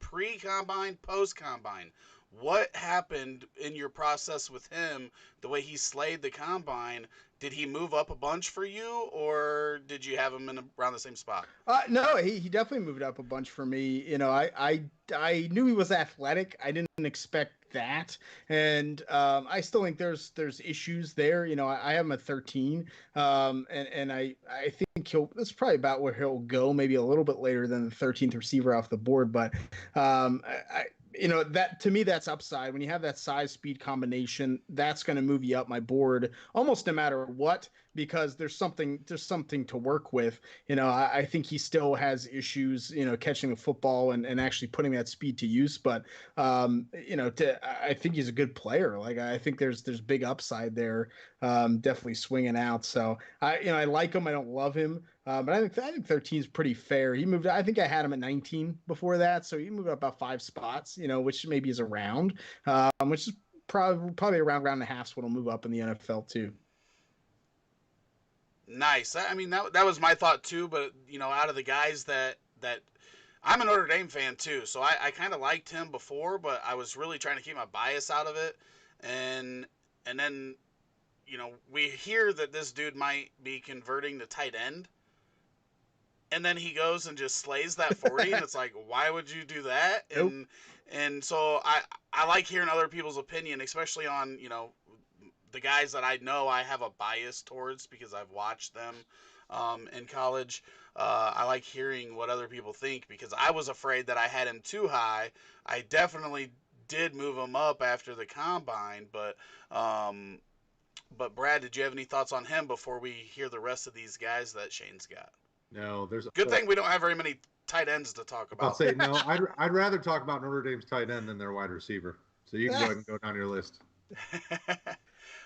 pre-combine, post-combine. What happened in your process with him, the way he slayed the combine? Did he move up a bunch for you, or did you have him in around the same spot? No, he definitely moved up a bunch for me. I knew he was athletic. I didn't expect that, and I still think there's issues there. I have him at 13, and I think that's probably about where he'll go, maybe a little bit later than the 13th receiver off the board. But that to me, that's upside. When you have that size speed combination, that's going to move you up my board almost no matter what, because there's something to work with. I think he still has issues, catching the football and actually putting that speed to use. But I think he's a good player. Like, I think there's big upside there. Definitely swinging out. So I like him. I don't love him. But I think 13 is pretty fair. He moved. I think I had him at 19 before that, so he moved up about 5 spots. Which maybe is around, which is probably around round and a half. So it'll move up in the NFL too. Nice. I mean, that was my thought too. But out of the guys that I'm a Notre Dame fan too, so I kind of liked him before, but I was really trying to keep my bias out of it. And then we hear that this dude might be converting to tight end. and then he goes and just slays that 40, and it's like, why would you do that? Nope. And so I like hearing other people's opinion, especially on, the guys that I know I have a bias towards because I've watched them in college. I like hearing what other people think because I was afraid that I had him too high. I definitely did move him up after the combine, but Brad, did you have any thoughts on him before we hear the rest of these guys that Shane's got? No, there's Good thing we don't have very many tight ends to talk I'll about. say no. I'd rather talk about Notre Dame's tight end than their wide receiver. So you can go ahead and go down your list.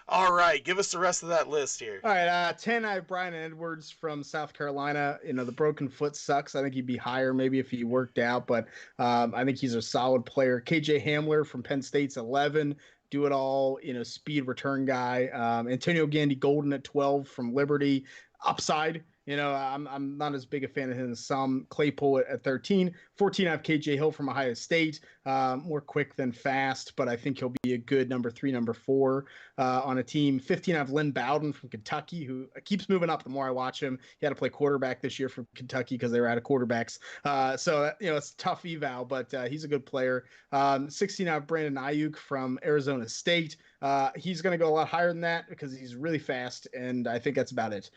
All right, give us the rest of that list here. All right, 10, I have Brian Edwards from South Carolina. The broken foot sucks. I think he'd be higher maybe if he worked out, but I think he's a solid player. KJ Hamler from Penn State's 11. Do it all, speed return guy. Antonio Gandy Golden at 12 from Liberty. Upside. I'm not as big a fan of him as some. Claypool at 13. 14, I have KJ Hill from Ohio State. More quick than fast, but I think he'll be a good number 3, number 4 on a team. 15, I have Lynn Bowden from Kentucky, who keeps moving up the more I watch him. He had to play quarterback this year for Kentucky because they were out of quarterbacks. So it's a tough eval, but he's a good player. 16, I have Brandon Ayuk from Arizona State. He's going to go a lot higher than that because he's really fast, and I think that's about it.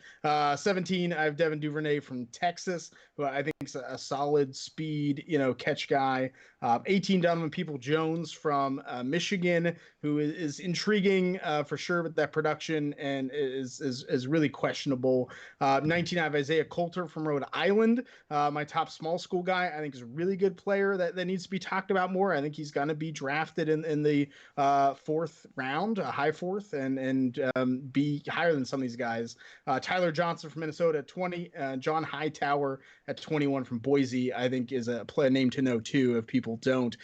17, I have Devin Duvernay from Texas, who I think is a solid speed, catch guy. 18, Donovan People-Jones from Michigan, who is intriguing for sure with that production and is really questionable. 19, I have Isaiah Coulter from Rhode Island, my top small school guy. I think is a really good player that needs to be talked about more. I think he's going to be drafted in the 4th round, a high 4th, and be higher than some of these guys. Tyler Johnson from Minnesota at 20, John Hightower at 21 from Boise, I think is a name to know too if people don't.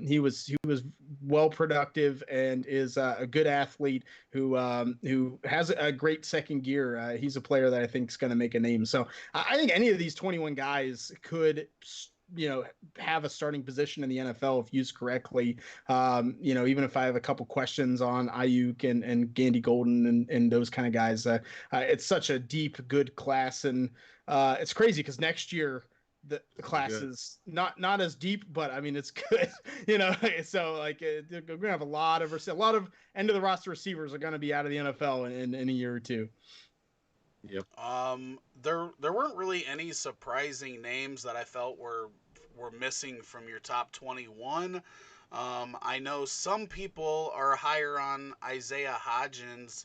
He was well productive and is a good athlete who has a great second gear. He's a player that I think is going to make a name. So I think any of these 21 guys could have a starting position in the NFL if used correctly. Even if I have a couple questions on Ayuk and Gandy Golden and those kind of guys, it's such a deep, good class. And it's crazy because next year the class is not as deep, but I mean, it's good, so like we're going to have a lot of end of the roster receivers are going to be out of the NFL in a year or two. Yep. There weren't really any surprising names that I felt were missing from your top 21. I know some people are higher on Isaiah Hodgins.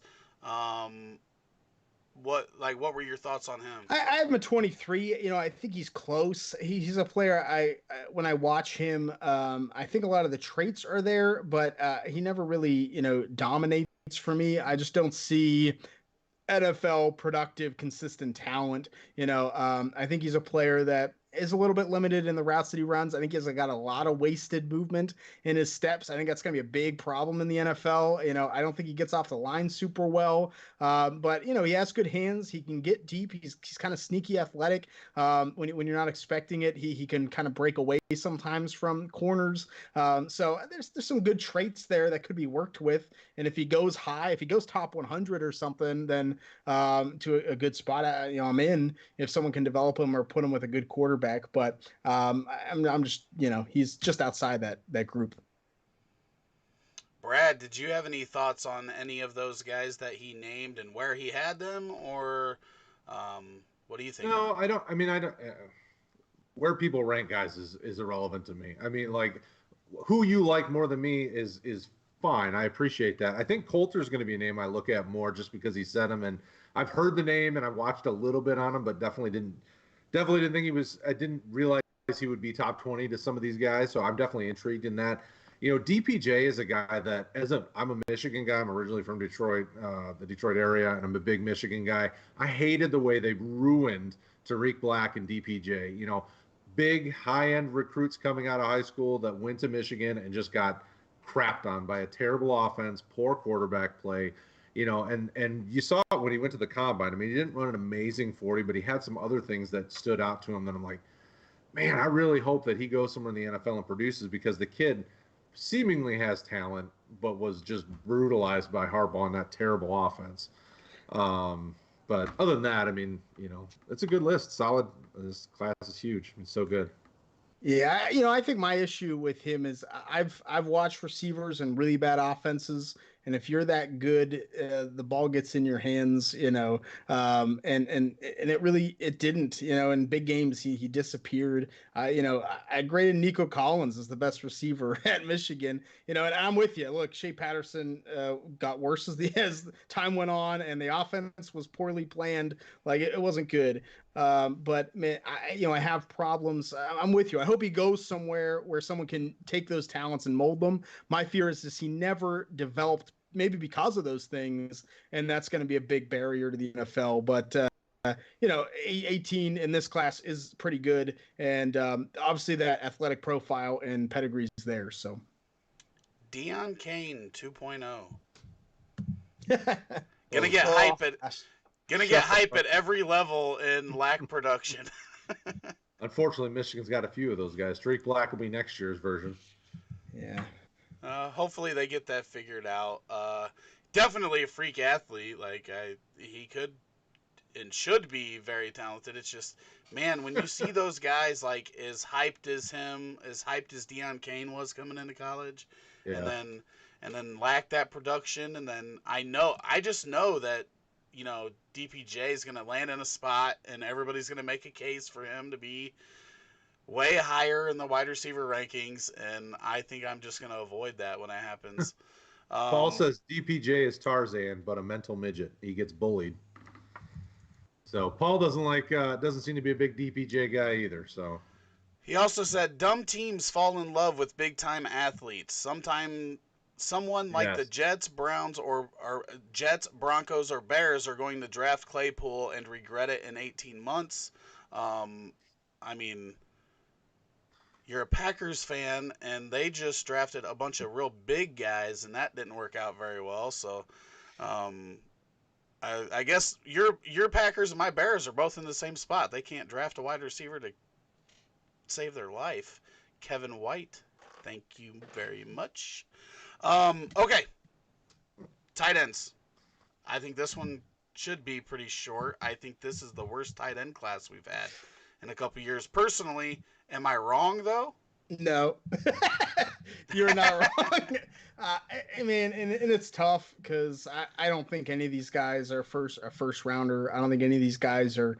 What were your thoughts on him? I have him at 23. I think he's close. He's a player when I watch him, I think a lot of the traits are there, but he never really, dominates for me. I just don't see NFL productive, consistent talent. I think he's a player that is a little bit limited in the routes that he runs. I think he's got a lot of wasted movement in his steps. I think that's going to be a big problem in the NFL. I don't think he gets off the line super well, but he has good hands. He can get deep. He's kind of sneaky athletic. When you're not expecting it, he can kind of break away sometimes from corners. So there's some good traits there that could be worked with. And if he goes high, if he goes top 100 or something, then to a good spot, I'm in if someone can develop him or put him with a good quarterback. But I'm just, he's just outside that group. Brad, did you have any thoughts on any of those guys that he named and where he had them, or what do you think? No, I don't. I mean, I don't. Where people rank guys is irrelevant to me. I mean, like, who you like more than me is fine. I appreciate that. I think Coulter's going to be a name I look at more just because he said him, and I've heard the name and I watched a little bit on him, but definitely didn't think he was. I didn't realize he would be top 20 to some of these guys, so I'm definitely intrigued in that. DPJ is a guy that, I'm a Michigan guy. I'm originally from Detroit, the Detroit area, and I'm a big Michigan guy. I hated the way they ruined Tariq Black and DPJ. Big high-end recruits coming out of high school that went to Michigan and just got crapped on by a terrible offense, poor quarterback play. And you saw it when he went to the combine. I mean, he didn't run an amazing 40, but he had some other things that stood out to him that I'm like, man, I really hope that he goes somewhere in the NFL and produces, because the kid seemingly has talent, but was just brutalized by Harbaugh in that terrible offense. But other than that, I mean, it's a good list. Solid. This class is huge. It's so good. Yeah, I think my issue with him is I've watched receivers and really bad offenses, and if you're that good, the ball gets in your hands, and it didn't, in big games he disappeared. I graded Nico Collins as the best receiver at Michigan, and I'm with you. Look, Shea Patterson got worse as time went on, and the offense was poorly planned. Like it wasn't good. But man, I have problems. I'm with you. I hope he goes somewhere where someone can take those talents and mold them. My fear is he never developed, maybe because of those things, and that's going to be a big barrier to the NFL. But 18 in this class is pretty good, and obviously that athletic profile and pedigree is there. So, Deion Kane 2.0. Gonna Gonna get hype at every level in lack production. Unfortunately, Michigan's got a few of those guys. Streak Black will be next year's version. Yeah. Hopefully they get that figured out. Definitely a freak athlete. Like he could and should be very talented. It's just, man, when you see those guys like as hyped as him, as hyped as Deion Kane was coming into college, Yeah. and then lack that production, and then I just know that DPJ is going to land in a spot, and everybody's going to make a case for him to be way higher in the wide receiver rankings, and I think I'm just going to avoid that when it happens. Paul says DPJ is Tarzan, but a mental midget. He gets bullied. So Paul doesn't seem to be a big DPJ guy either. So he also said dumb teams fall in love with big time athletes. Someone like the Jets, Browns, or Jets, Broncos, or Bears are going to draft Claypool and regret it in 18 months. I mean, you're a Packers fan, and they just drafted a bunch of real big guys, and that didn't work out very well. So, I guess your Packers and my Bears are both in the same spot. They can't draft a wide receiver to save their life. Kevin White, thank you very much. Okay. Tight ends. I think this one should be pretty short. I think this is the worst tight end class we've had in a couple years. Personally, am I wrong though? No, you're not wrong. I mean, and it's tough because I don't think any of these guys are a first rounder. I don't think any of these guys are,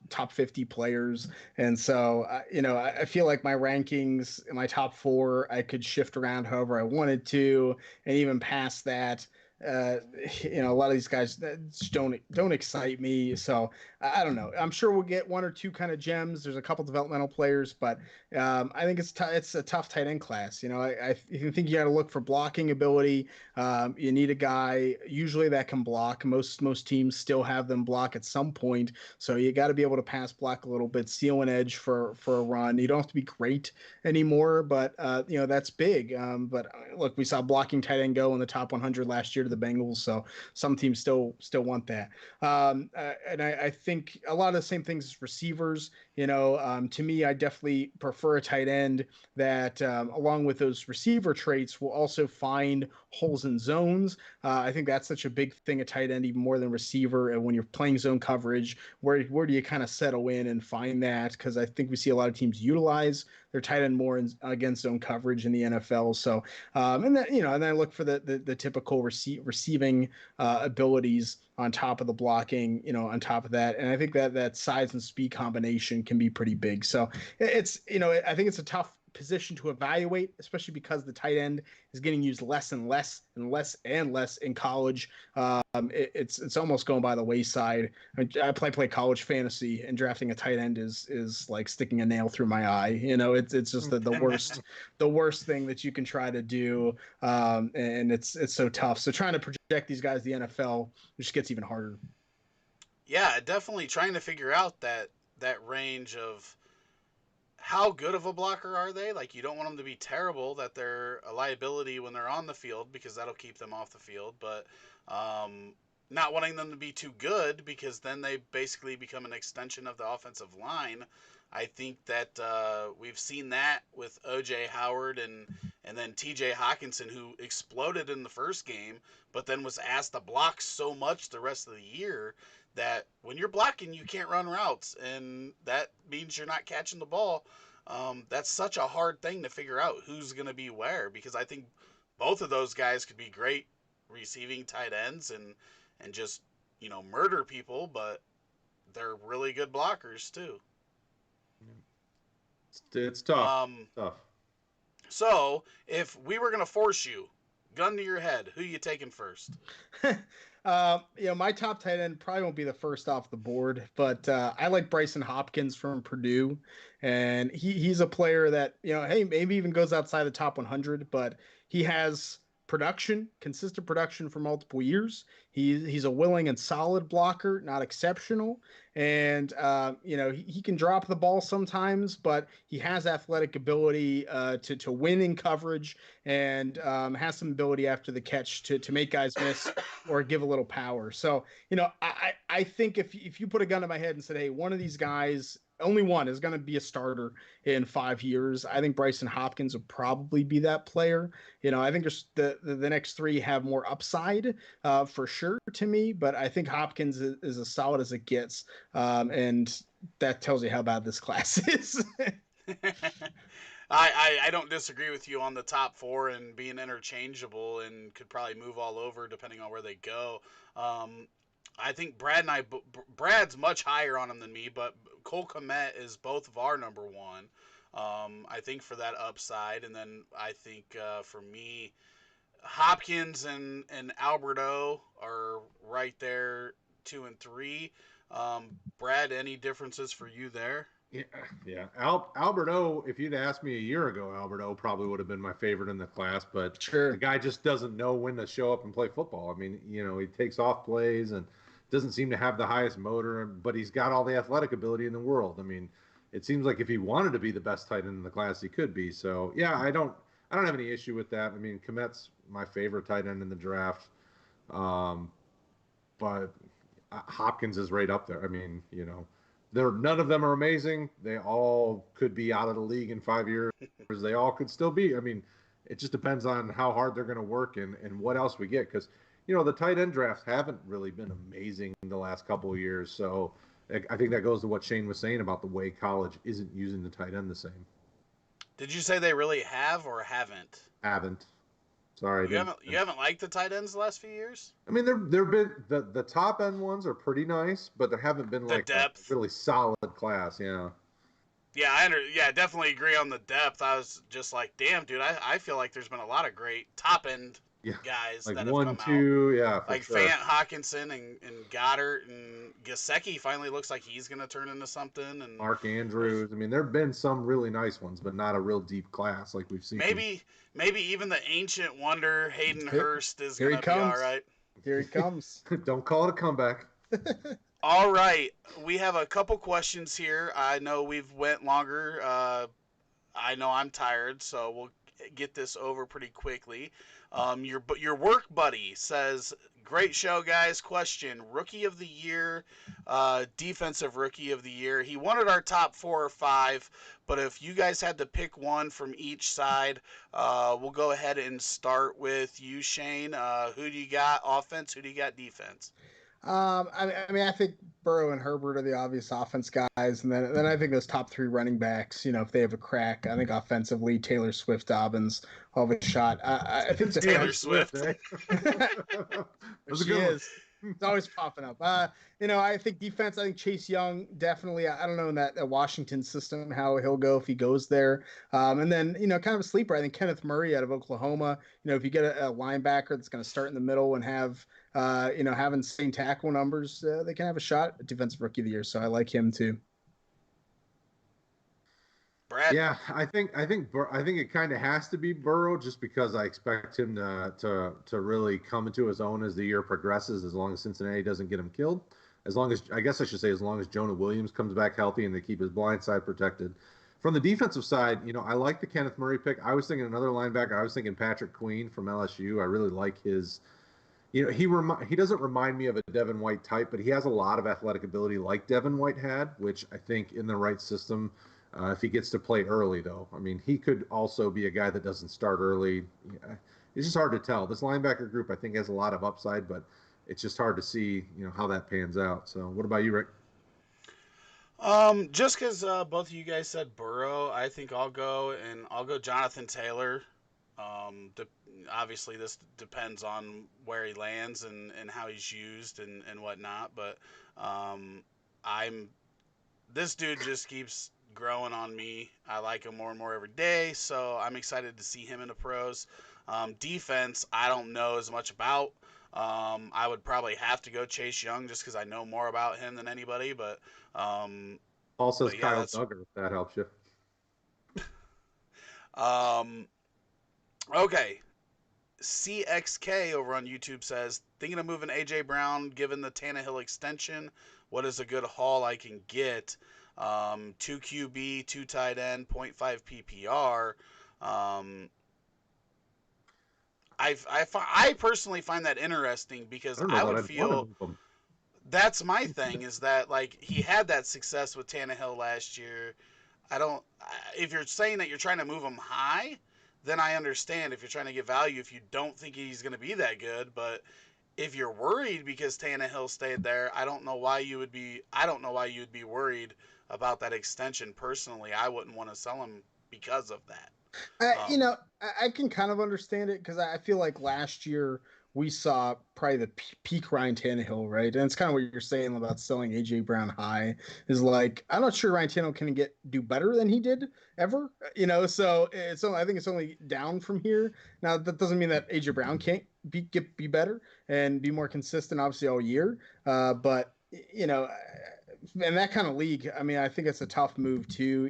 top 50 players. And so, I feel like my rankings in my top 4, I could shift around however I wanted to, and even past that. A lot of these guys just don't excite me. So I don't know. I'm sure we'll get one or two kind of gems. There's a couple developmental players, but I think it's a tough tight end class. I think you got to look for blocking ability. You need a guy usually that can block. Most teams still have them block at some point, so you got to be able to pass block a little bit, steal an edge for a run. You don't have to be great anymore, but that's big. But look, we saw blocking tight end go in the top 100 last year to the Bengals, so some teams still want that. And I think a lot of the same things as receivers. To me, I definitely prefer a tight end that, along with those receiver traits, will also find holes in zones. I think that's such a big thing, a tight end, even more than receiver. And when you're playing zone coverage, where do you kind of settle in and find that? Because I think we see a lot of teams utilize their tight end more against zone coverage in the NFL. So, and then I look for the typical receiving abilities on top of the blocking, on top of that. And I think that size and speed combination can be pretty big. So it's, I think it's a tough position to evaluate, especially because the tight end is getting used less and less and less and less in college. It's almost going by the wayside. I play college fantasy, and drafting a tight end is like sticking a nail through my eye. It's just the worst thing that you can try to do, and it's so tough. So trying to project these guys the NFL just gets even harder. Yeah, definitely trying to figure out that range of how good of a blocker are they? Like, you don't want them to be terrible, that they're a liability when they're on the field, because that'll keep them off the field, but not wanting them to be too good, because then they basically become an extension of the offensive line. I think that we've seen that with O.J. Howard and And then TJ Hawkinson, who exploded in the first game, but then was asked to block so much the rest of the year that when you're blocking, you can't run routes. And that means you're not catching the ball. That's such a hard thing to figure out who's going to be where, because I think both of those guys could be great receiving tight ends and just, murder people, but they're really good blockers too. It's tough. Tough. So if we were going to force you, gun to your head, who you taking first? My top tight end probably won't be the first off the board, but I like Bryson Hopkins from Purdue, and he's a player that, hey, maybe even goes outside the top 100, but he has consistent production for multiple years. He's a willing and solid blocker, not exceptional. And, he can drop the ball sometimes, but he has athletic ability to win in coverage and has some ability after the catch to make guys miss or give a little power. So, I think if you put a gun to my head and said, hey, one of these guys, only one, is going to be a starter in 5 years, I think Bryson Hopkins would probably be that player. I think there's the next three have more upside for sure to me, but I think Hopkins is as solid as it gets. And that tells you how bad this class is. I don't disagree with you on the top four and being interchangeable and could probably move all over depending on where they go. I think Brad's much higher on him than me, but Cole Kmet is both of our number one. I think for that upside, and then I think for me, Hopkins and Alberto are right there, 2 and 3. Brad, any differences for you there? Yeah. Alberto, if you'd asked me a year ago, Alberto probably would have been my favorite in the class, but sure, the guy just doesn't know when to show up and play football. I mean, he takes off plays and doesn't seem to have the highest motor, but he's got all the athletic ability in the world. I mean, it seems like if he wanted to be the best tight end in the class, he could be. So yeah, I don't have any issue with that. I mean, Kmet's my favorite tight end in the draft. But Hopkins is right up there. I mean, none of them are amazing. They all could be out of the league in 5 years. They all could still be. I mean, it just depends on how hard they're going to work and what else we get. Because, the tight end drafts haven't really been amazing in the last couple of years. So I think that goes to what Shane was saying about the way college isn't using the tight end the same. Did you say they really have or haven't? Haven't. Sorry. You haven't liked the tight ends the last few years? I mean, there've been the top end ones are pretty nice, but there haven't been like a really solid class. Yeah. Yeah, I definitely agree on the depth. I was just like, damn, dude, I feel like there's been a lot of great top end guys like that have 1, come 2, out. yeah, like sure. Fant, Hawkinson, and Goddard, and Gesicki finally looks like he's gonna turn into something. And Mark Andrews. I mean, there've been some really nice ones, but not a real deep class like we've seen. Maybe even the ancient wonder Hayden Hurst is gonna be all right. Here he comes. Don't call it a comeback. All right, we have a couple questions here. I know we've went longer. I know I'm tired, so we'll get this over pretty quickly. Your work buddy says, "Great show, guys. Question: Rookie of the Year, Defensive Rookie of the Year. He wanted our top 4 or 5, but if you guys had to pick one from each side, we'll go ahead and start with you, Shane. Who do you got offense? Who do you got defense?" I think Burrow and Herbert are the obvious offense guys, and then I think those top 3 running backs, if they have a crack, I think offensively, Taylor Swift, Dobbins, all of a shot. I think Taylor Swift. She is. It's always popping up. I think defense. I think Chase Young definitely. I don't know in that Washington system how he'll go if he goes there. And then kind of a sleeper. I think Kenneth Murray out of Oklahoma. If you get a linebacker that's going to start in the middle and have having same tackle numbers, they can have a shot at defensive rookie of the year. So I like him too. Brad? Yeah, I think it kind of has to be Burrow just because I expect him to really come into his own as the year progresses. As long as Cincinnati doesn't get him killed, as long as Jonah Williams comes back healthy and they keep his blind side protected. From the defensive side, I like the Kenneth Murray pick. I was thinking another linebacker. I was thinking Patrick Queen from LSU. I really like his. He doesn't remind me of a Devin White type, but he has a lot of athletic ability like Devin White had, which I think in the right system if he gets to play early, though. I mean, he could also be a guy that doesn't start early. Yeah, it's just hard to tell. This linebacker group, I think, has a lot of upside, but it's just hard to see, how that pans out. So, what about you, Rick? Just because both of you guys said Burrow, I think I'll go Jonathan Taylor. De- Obviously, this depends on where he lands and how he's used and whatnot. But I'm this dude just keeps growing on me. I like him more and more every day, so I'm excited to see him in the pros. Defense, I don't know as much about. I would probably have to go Chase Young just because I know more about him than anybody. Um, Paul says but yeah, Kyle that's Duggar, if that helps you. um, okay. CXK over on YouTube says, thinking of moving AJ Brown given the Tannehill extension. What is a good haul I can get? 2 QB, 2 tight end, point 0.5 PPR. Um, I personally find that interesting I because don't know I that would I'd want to feel move him. that's my thing is that like he had that success with Tannehill last year. I don't. If you're saying that you're trying to move him high, then I understand. If you're trying to get value, if you don't think he's going to be that good, but if you're worried because Tannehill stayed there, I don't know why you would be. I don't know why you'd be worried about that extension. Personally, I wouldn't want to sell him because of that. Um, I can kind of understand it because I feel like last year we saw probably the peak Ryan Tannehill, right? And it's kind of what you're saying about selling AJ Brown high is like I'm not sure Ryan Tannehill can do better than he did ever, So I think it's only down from here. Now that doesn't mean that AJ Brown can't be better and be more consistent, obviously all year. But in that kind of league, I mean, I think it's a tough move too.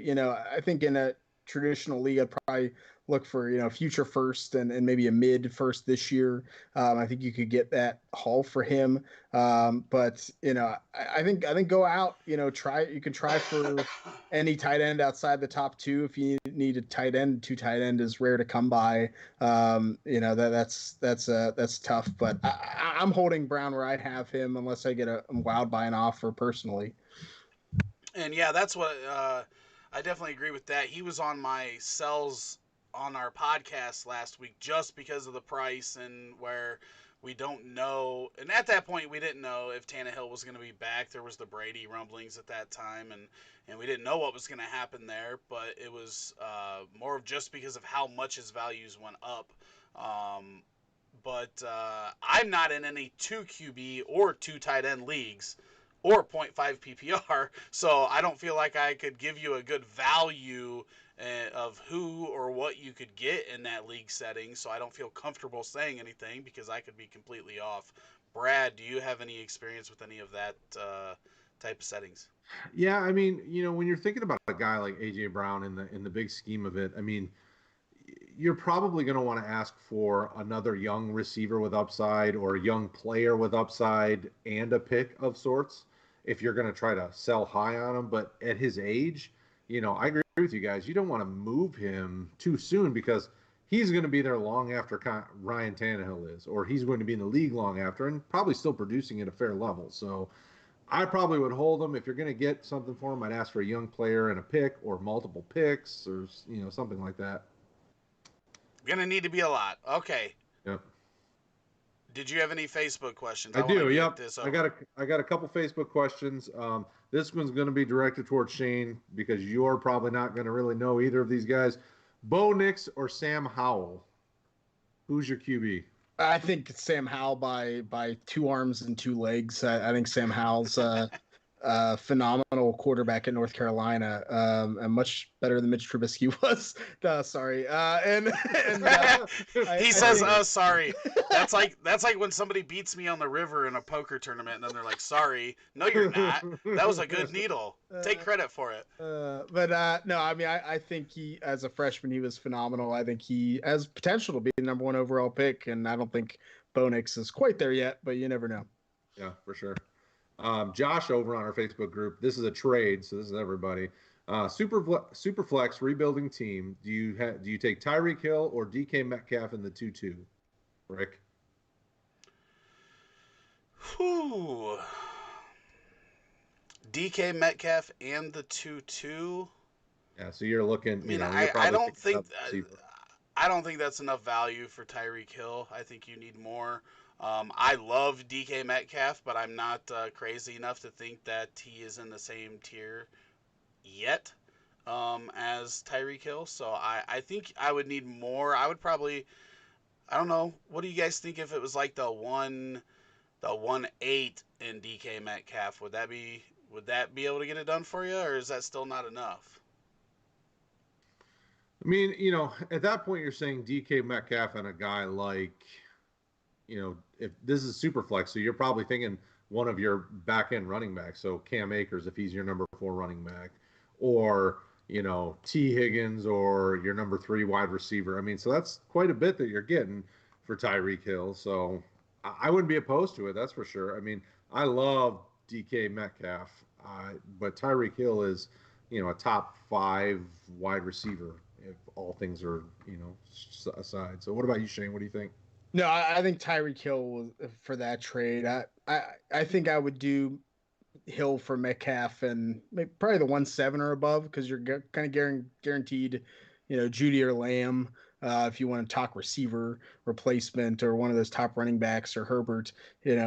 I think in a traditional league, I'd probably look for future first and maybe a mid first this year. I think you could get that haul for him. But I think go out. Try you can try for any tight end outside the top two if you need a tight end. Two tight end is rare to come by. That's tough. But I'm holding Brown where I'd have him unless I get a wild by an offer personally. and yeah, that's what I definitely agree with that. He was on my sells on our podcast last week just because of the price and where we don't know. And at that point, we didn't know if Tannehill was going to be back. There was the Brady rumblings at that time, and we didn't know what was going to happen there. But it was more of just because of how much his values went up. Um, but I'm not in any 2 QB or 2 tight end leagues or point 0.5 PPR, so I don't feel like I could give you a good value of who or what you could get in that league setting, so I don't feel comfortable saying anything because I could be completely off. Brad, do you have any experience with any of that type of settings? Yeah, I mean, when you're thinking about a guy like AJ Brown in the big scheme of it, I mean, you're probably going to want to ask for another young receiver with upside or a young player with upside and a pick of sorts if you're going to try to sell high on him. But at his age, I agree with you guys. You don't want to move him too soon because he's going to be there long after Ryan Tannehill is, or he's going to be in the league long after and probably still producing at a fair level. So I probably would hold him. If you're going to get something for him, I'd ask for a young player and a pick or multiple picks or, something like that. Gonna need to be a lot. Okay. Yep. Did you have any Facebook questions? I I want to do. get Yep. this I got over. a couple Facebook questions. This one's going to be directed towards Shane because you're probably not going to really know either of these guys. Bo Nix or Sam Howell? Who's your QB? I think Sam Howell by two arms and two legs. I think Sam Howell's phenomenal quarterback at North Carolina, and much better than Mitch Trubisky was. Sorry, and He I says, think sorry." That's like when somebody beats me on the river in a poker tournament, and then they're like, "Sorry." No, you're not. That was a good needle. Take credit for it. but no, I mean, I think he, as a freshman, he was phenomenal. I think he has potential to be the number one overall pick, and I don't think Bo Nix is quite there yet, but you never know. Yeah, for sure. Josh over on our Facebook group. This is a trade, so this is everybody. Superflex rebuilding team. Do you take Tyreek Hill or DK Metcalf in the 2-2? Rick. Whew. DK Metcalf and the 2-2. Yeah, so you're looking, I mean, you're I probably don't picking think up receiver. I don't think that's enough value for Tyreek Hill. I think you need more. I love DK Metcalf, but I'm not crazy enough to think that he is in the same tier yet as Tyreek Hill. So I think I would need more. I would probably, I don't know. What do you guys think if it was like the 1-8 in DK Metcalf? Would that be able to get it done for you, or is that still not enough? I mean, at that point, you're saying DK Metcalf and a guy like, if this is super flex, so you're probably thinking one of your back end running backs. So Cam Akers, if he's your number 4 running back, or, T Higgins, or your number 3 wide receiver. I mean, so that's quite a bit that you're getting for Tyreek Hill. So I wouldn't be opposed to it. That's for sure. I mean, I love DK Metcalf, but Tyreek Hill is, a top 5 wide receiver if all things are, aside. So what about you, Shane? What do you think? No, I think Tyreek Hill was for that trade. I think I would do Hill for Metcalf and probably the 1-7 or above because you're kind of guaranteed, Judy or Lamb. If you want to talk receiver replacement or one of those top running backs or Herbert,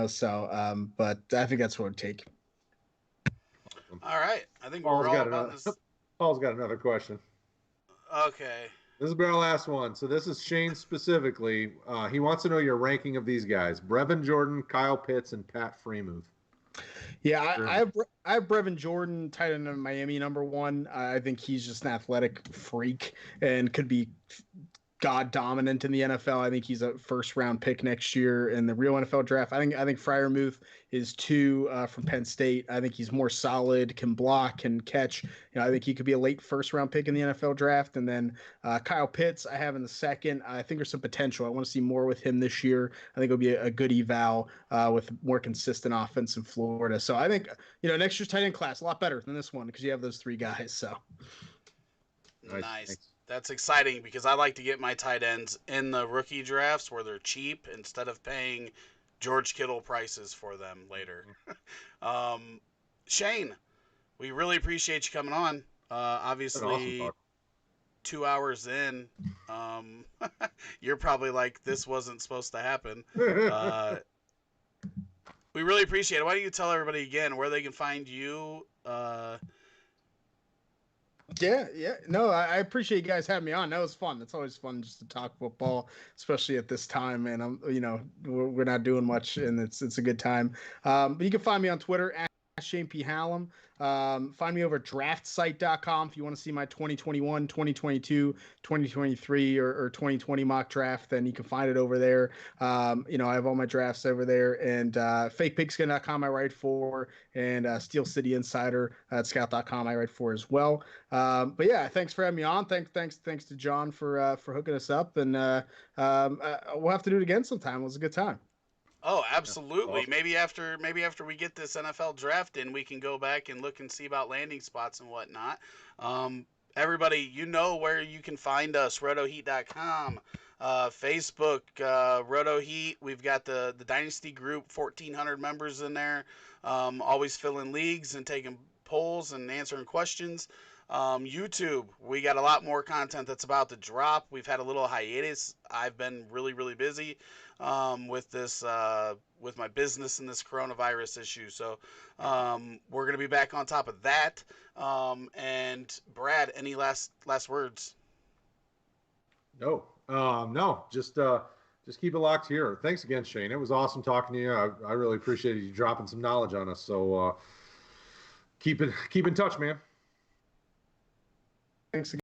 So, but I think that's what it would take. Awesome. All right, I think we're Paul's all got about another. this. Paul's got another question. Okay. This will be our last one. So this is Shane specifically. He wants to know your ranking of these guys: Brevin Jordan, Kyle Pitts, and Pat Freiermuth. Yeah, I have Brevin Jordan, tight end of Miami, number 1. I think he's just an athletic freak and could be god dominant in the NFL. I think he's a first round pick next year in the real NFL draft. I think Freiermuth is 2 from Penn State. I think he's more solid, can block, can catch. I think he could be a late first round pick in the NFL draft. And then Kyle Pitts, I have in the second. I think there's some potential. I want to see more with him this year. I think it'll be a good eval with more consistent offense in Florida. So I think next year's tight end class a lot better than this one because you have those 3 guys. So Nice. Thanks. That's exciting because I like to get my tight ends in the rookie drafts where they're cheap instead of paying George Kittle prices for them later. um, Shane, we really appreciate you coming on. Been awesome Obviously, talk. 2 hours in, um, you're probably like, this wasn't supposed to happen. Uh, we really appreciate it. Why don't you tell everybody again where they can find you? yeah. No, I appreciate you guys having me on. That was fun. It's always fun just to talk football, especially at this time. And we're not doing much, and it's a good time. But you can find me on Twitter at Shane P. Hallam. Find me over at draftsite.com if you want to see my 2021, 2022, 2023, or 2020 mock draft, then you can find it over there. I have all my drafts over there, and FakePigskin.com I write for, and Steel City Insider at Scout.com I write for as well. But yeah, thanks for having me on. Thanks to John for hooking us up, and we'll have to do it again sometime. It was a good time. Oh, Yeah, absolutely. awesome. Maybe after we get this NFL draft in, we can go back and look and see about landing spots and whatnot. Um, Everybody, you know where you can find us: RotoHeat.com, Facebook, RotoHeat. We've got the Dynasty group, 1,400 members in there. Always filling leagues and taking polls and answering questions. YouTube, we got a lot more content that's about to drop. We've had a little hiatus. I've been really busy with this with my business and this coronavirus issue. So we're gonna be back on top of that. And Brad, any last words? No. Just keep it locked here. Thanks again, Shane. It was awesome talking to you. I really appreciated you dropping some knowledge on us. So keep in touch, man. Thanks again.